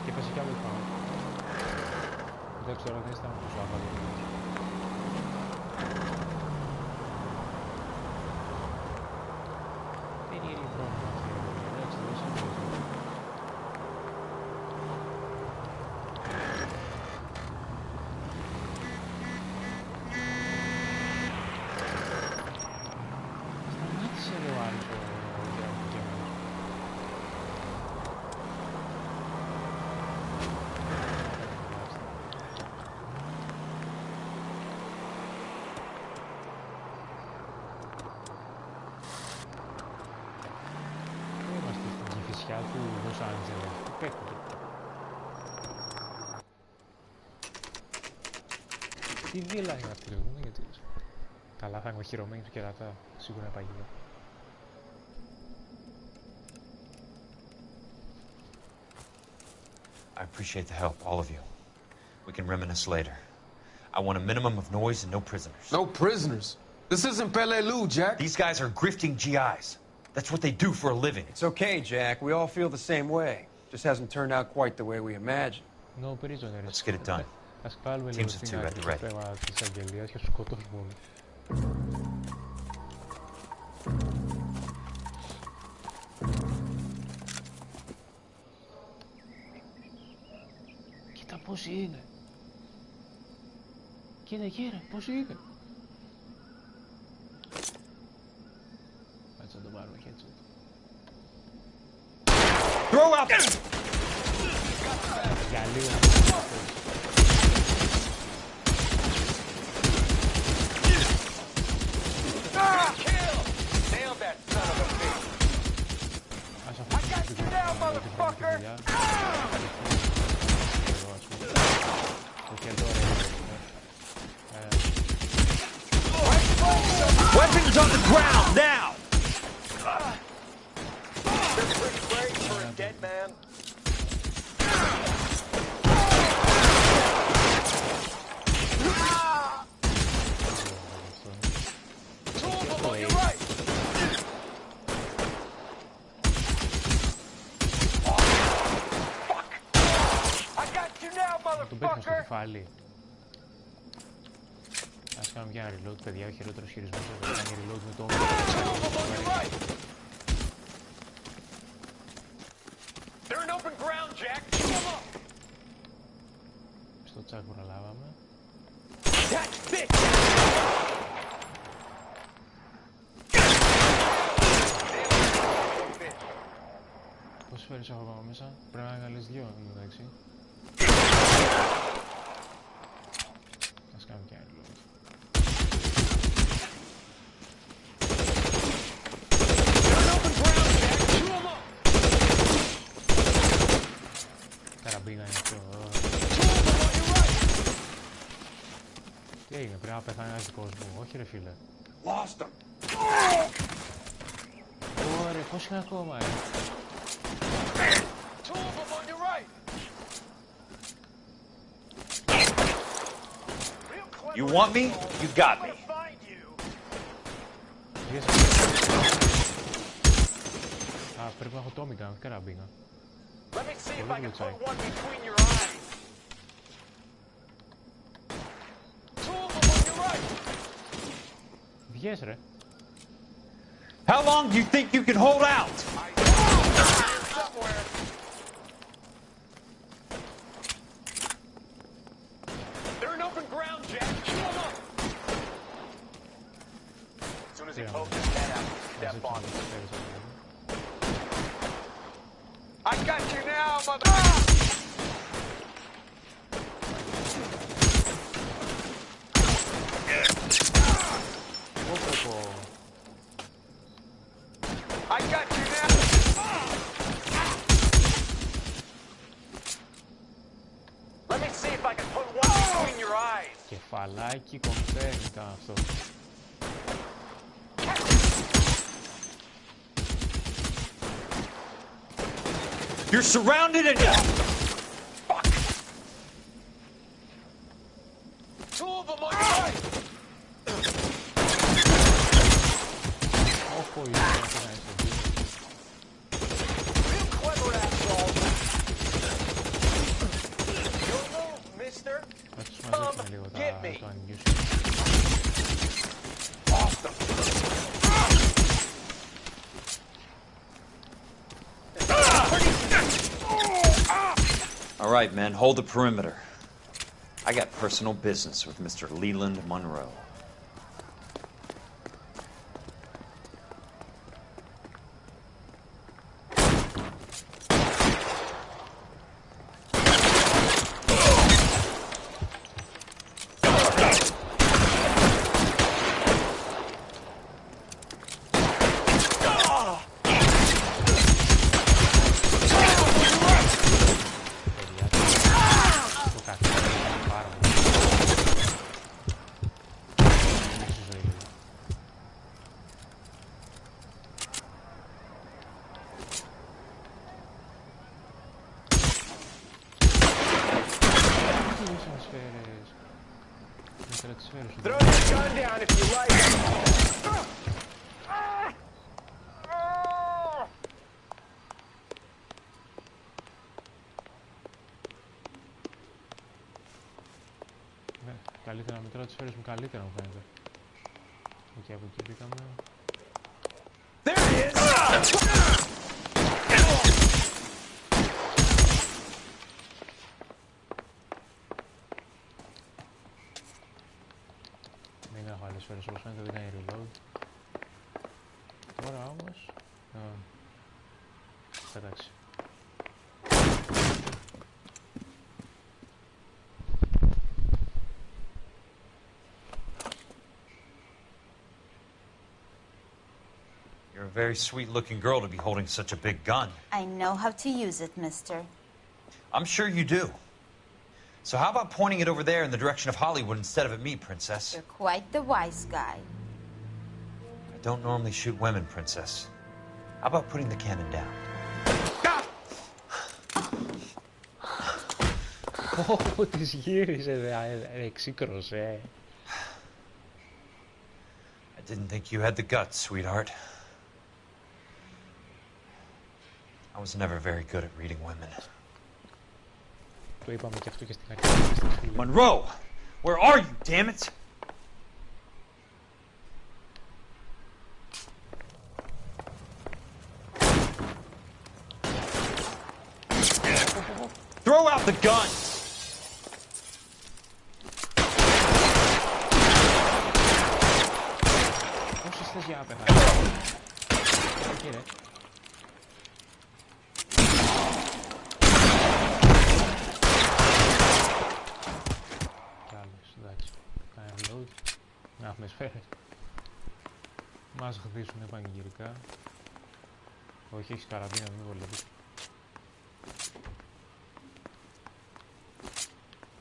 A: Και πέσει κι άλλο πάνω. Δεν ξέρω, δεν ήταν τόσο άβαλο. Περίεργη πρόβλημα αυτή, εντάξει, δεν είναι. Σταμάτησε ρε ο άλλος ο γεωργικός. Είμαστε στην Κηφισιά του Λος Άντζελες. Πέφτει. Τι βίλα είναι αυτή, λέγουμε, γιατί... Καλά, θα είμαι χειρωμένη του κερατά. Σίγουρα παγίδα.
C: I appreciate the help, all of you. We can reminisce later. I want a minimum of noise and no prisoners.
H: No prisoners? This isn't Peleliu, Jack.
C: These guys are grifting GIs. That's what they do for a living.
Q: It's okay, Jack. We all feel the same way. Just hasn't turned out quite the way we imagined.
A: No prisoners.
C: Let's get it done.
A: Ας βάλουμε λίγο στην άκρη το θέμα της αγγελίας και τους σκοτώσουμε. Κοίτα πώς είναι. Κοίτα κύριε, πώς είναι. Κάτσε να το πάρουμε headshot.
C: Throw out!
A: Για λίγο.
D: Weapons on the ground now!
K: They're pretty brave for a dead man.
A: Τον πέφτουμε στο κεφάλι. Ας κάνουμε μια reload, παιδιά, ο χειρότερος χειρισμός εδώ κάνει reload με το όνομα. Στο τσάκ προλάβαμε. Πόσες φορές έχω πάνω μέσα, πρέπει να είναι άλλες δυο, εντάξει. Ας κάνουμε και άλλη λόγος. Καραμπίνα είναι αυτό. Τι έγινε, πρέπει να πεθάνει ένας δικός μου. Όχι ρε φίλε. Ωραία, πώς είναι ακόμα
D: You want me? You got me.
A: Α, πρέπει να έχω τόμικα, καραμπίνα.
K: Let me see if I can put one between your eyes. Two of them on your right.
A: Βγες ρε.
D: How long do you think you can hold out?
K: Somewhere. They're in open ground, Jack. Chew them up. As soon as he pokes his head out, step on him. I got you now, mother. I got you now. Let me see if I can put one between your eyes.
A: Κεφαλάκι κομφέρνει ήταν αυτό.
C: You're surrounded and... Fuck!
K: Two of them on your right! Real clever asshole. Your move, mister. Come get me. Awesome.
D: All right, men, hold the perimeter. I got personal business with Mr. Leland Monroe.
K: Throw your gun down if you like.
A: Καλύτερα να μετράω τις σφαίρες μου καλύτερα μου φαίνεται. Εκεί από εκεί μπήκαμε.
K: There he is!
A: Δεν έχω άλλες σφαίρες όπως φαίνεται, δεν κάνει reload. Τώρα όμως... εντάξει.
C: You're a very sweet-looking girl to be holding such a big gun.
L: I know how to use it, mister.
C: I'm sure you do. So how about pointing it over there in the direction of Hollywood instead of at me, Princess?
L: You're quite the wise guy.
C: I don't normally shoot women, Princess. How about putting the cannon down?
A: Ω, της γύρισε, εξήκρωσε.
C: I didn't think you had the guts, sweetheart. I was never very good at reading women.
A: Το είπαμε και αυτό και στην αρχή.
C: Monroe! Where are you, damn it? Throw out the gun!
A: Πόσες θες για άπεχα. Εκεί ρε. Κι άλλες, εντάξει. Κάνε reload. Να έχουμε σφαίρες. Μας χτίσουνε πανηγυρικά. Όχι, έχεις καραμπίνα, μην βολεύεις.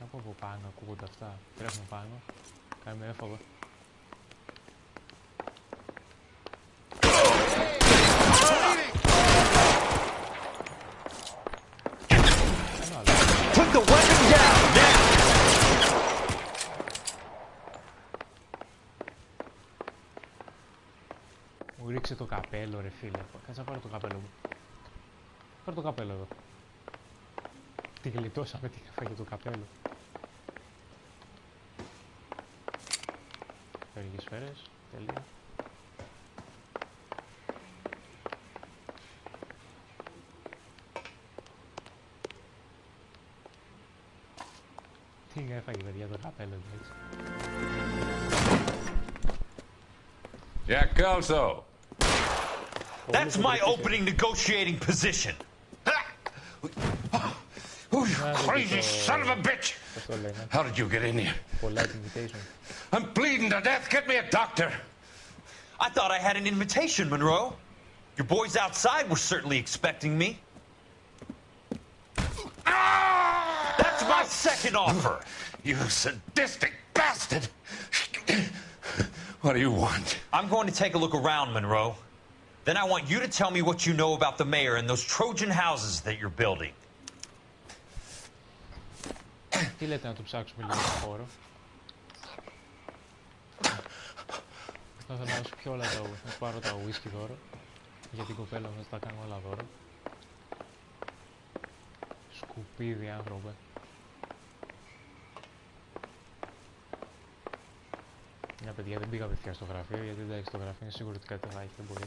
A: Από πάνω ακούγονται αυτά. Τρέχουμε πάνω. Κάνουμε έφοδο.
K: Put the weapon down now!
A: Μου ρίξε το καπέλο ρε φίλε. Κάτσε να πάρω το καπέλο μου. Πάρω το καπέλο εδώ. Τι γλιτώσαμε, τι έφαγε το καπέλο. Φέρει σφαίρες, τέλεια. Τι έφαγε παιδιά το καπέλο, έτσι.
I: Jack Kelso.
C: That's my opening negotiating position.
I: You crazy son of a bitch! How did you get in here?
A: Polite invitation.
I: I'm bleeding to death. Get me a doctor.
C: I thought I had an invitation, Monroe. Your boys outside were certainly expecting me. That's my second offer.
I: You sadistic bastard! What do you want?
C: I'm going to take a look around, Monroe. Then I want you to tell me what you know about the mayor and those Trojan houses that you're building.
A: Τι λέτε να του ψάξουμε λίγο το χώρο. Θα ήθελα να σου πιω όλα τα να σου πάρω τα whisky δώρο. Για την κοπέλα θα τα κάνω όλα δώρο. Σκουπίδι άνθρωπε. Μια παιδιά δεν πήγα απευθείας στο γραφείο γιατί εντάξει στο γραφείο είναι σίγουρο ότι κάτι θα έχει, δεν μπορεί.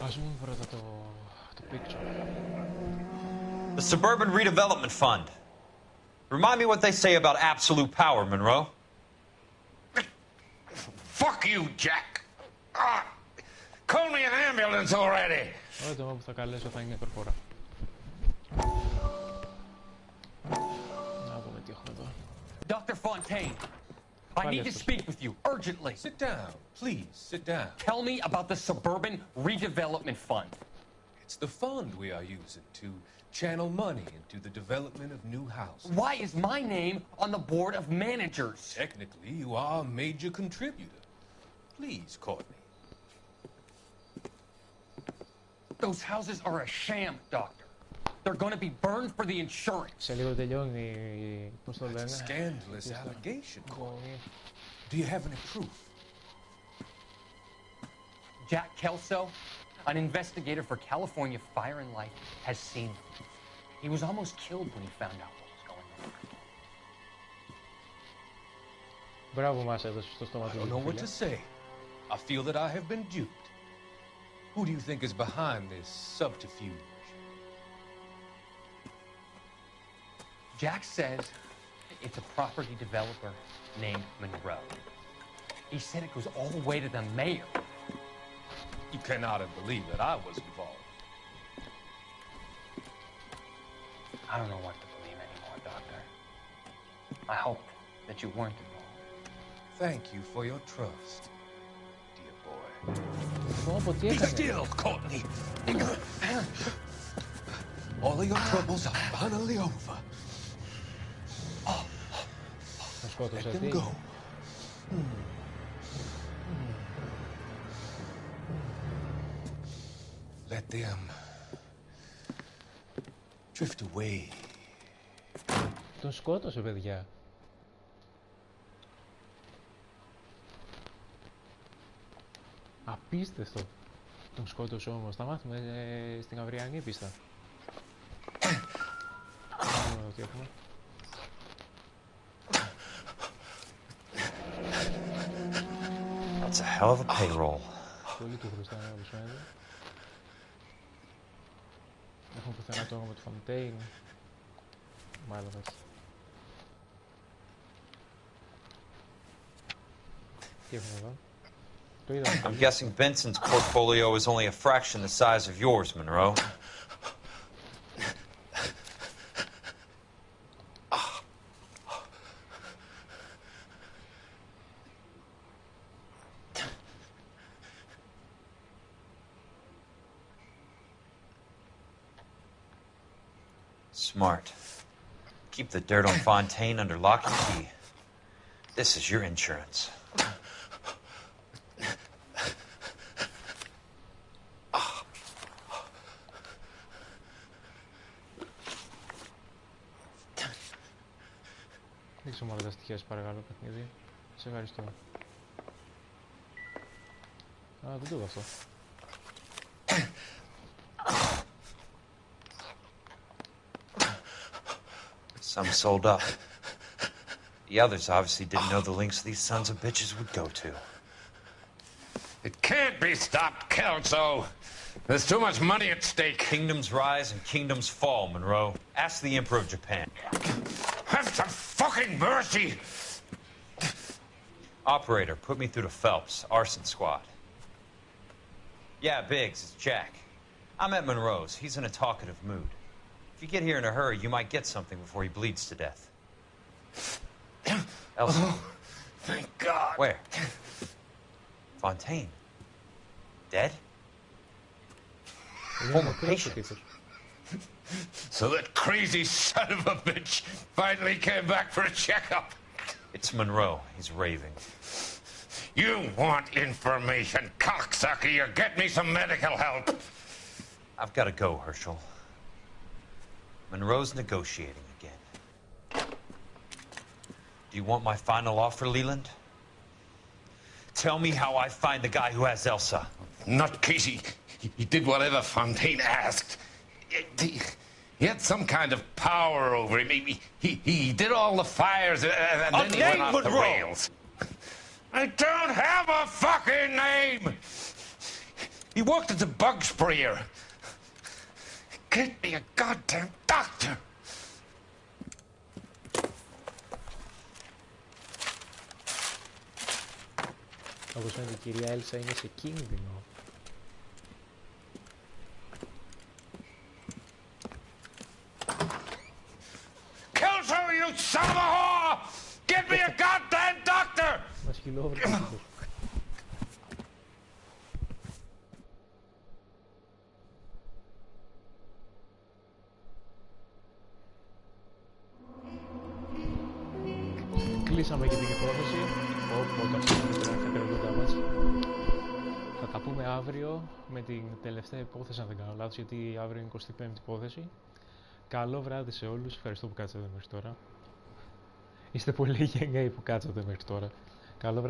A: Ας πούμε πρώτα το picture.
C: The Suburban Redevelopment Fund. Remind me what they say about absolute power, Monroe.
I: Fuck you, Jack. Call me an ambulance already.
A: Όχι, το μόνο που θα καλέσω θα είναι κορπορά. Να δούμε τι έχουμε εδώ.
J: Dr. Fontaine, I need to speak with you urgently.
H: Sit down, please, sit down.
J: Tell me about the Suburban Redevelopment Fund.
H: It's the fund we are using to channel money into the development of new houses.
J: Why is my name on the board of managers?
H: Technically, you are a major contributor. Please, Courtney.
J: Those houses are a sham, Doctor. They're going to be burned for the insurance.
A: Σε λίγο τελειώνει, πώς το λένε.
H: Scandalous allegation, Courtney. Do you have any proof?
J: Jack Kelso, an investigator for California Fire and Life, has seen them. He was almost killed when he found out what was going on.
A: Μπράβο μας έδωσε στο στόμα του.
H: I don't know what to say. I feel that I have been duped. Who do you think is behind this subterfuge?
J: Jack says it's a property developer named Monroe. He said it goes all the way to the mayor.
H: You cannot believe that I was involved.
J: I don't know what to believe anymore, Doctor. I hope that you weren't involved.
H: Thank you for your trust, dear boy.
A: Be
H: still, Courtney. All of your troubles are finally over. Let them go. Let them drift away.
A: Τον σκότωσε, παιδιά. Απίστευτο. Τον σκότωσε όμως. Θα μάθουμε στην αυριανή πίστα. Τι έχουμε.
C: That's a hell of a payroll.
A: Πολύ του χρωστάνε όπως φαίνεται. Έχουμε πουθενά το όνομα του Fontaine. Μάλλον όχι. Τι έχουμε εδώ. Το είδαμε.
C: I'm guessing Benson's portfolio is only a fraction the size of yours, Monroe. Smart. Keep the dirt on Fontaine under lock and key. This is your insurance.
A: Δείξω μου όλα τα στοιχεία, παρακαλώ, παιχνίδι. Σε ευχαριστώ. Α, δεν το είδα αυτό.
C: Some sold up. The others obviously didn't know the links these sons of bitches would go to.
I: It can't be stopped, Kelso. There's too much money at stake.
C: Kingdoms rise and kingdoms fall, Monroe. Ask the Emperor of Japan.
I: Have some fucking mercy!
C: Operator, put me through to Phelps, arson squad. Yeah, Biggs, it's Jack. I'm at Monroe's. He's in a talkative mood. If you get here in a hurry, you might get something before he bleeds to death. Elsa.
I: Oh, thank God.
C: Where? Fontaine. Dead? Former patient.
I: So that crazy son of a bitch finally came back for a checkup.
C: It's Monroe. He's raving.
I: You want information, cocksucker. You get me some medical help.
C: I've got to go, Herschel. Monroe's negotiating again. Do you want my final offer, Leland? Tell me how I find the guy who has Elsa.
I: Not Casey. He did whatever Fontaine asked. He had some kind of power over him. He did all the fires, and then he went off the rails. I don't have a fucking name! He worked as a bug sprayer. Get me a goddamn doctor!
A: Όπως φαίνεται η κυρία Έλσα είναι σε κίνδυνο.
I: Kelso, you son of a whore! Get me a goddamn doctor!
A: Μας χειλόβρε. Κλείσαμε και την υπόθεση. Θα τα πούμε αύριο με την τελευταία υπόθεση, αν δεν κάνω λάθος, γιατί αύριο είναι 25η υπόθεση. Καλό βράδυ σε όλους. Ευχαριστώ που κάτσατε μέχρι τώρα. Είστε πολύ γενναίοι που κάτσατε μέχρι τώρα. Καλό βράδυ.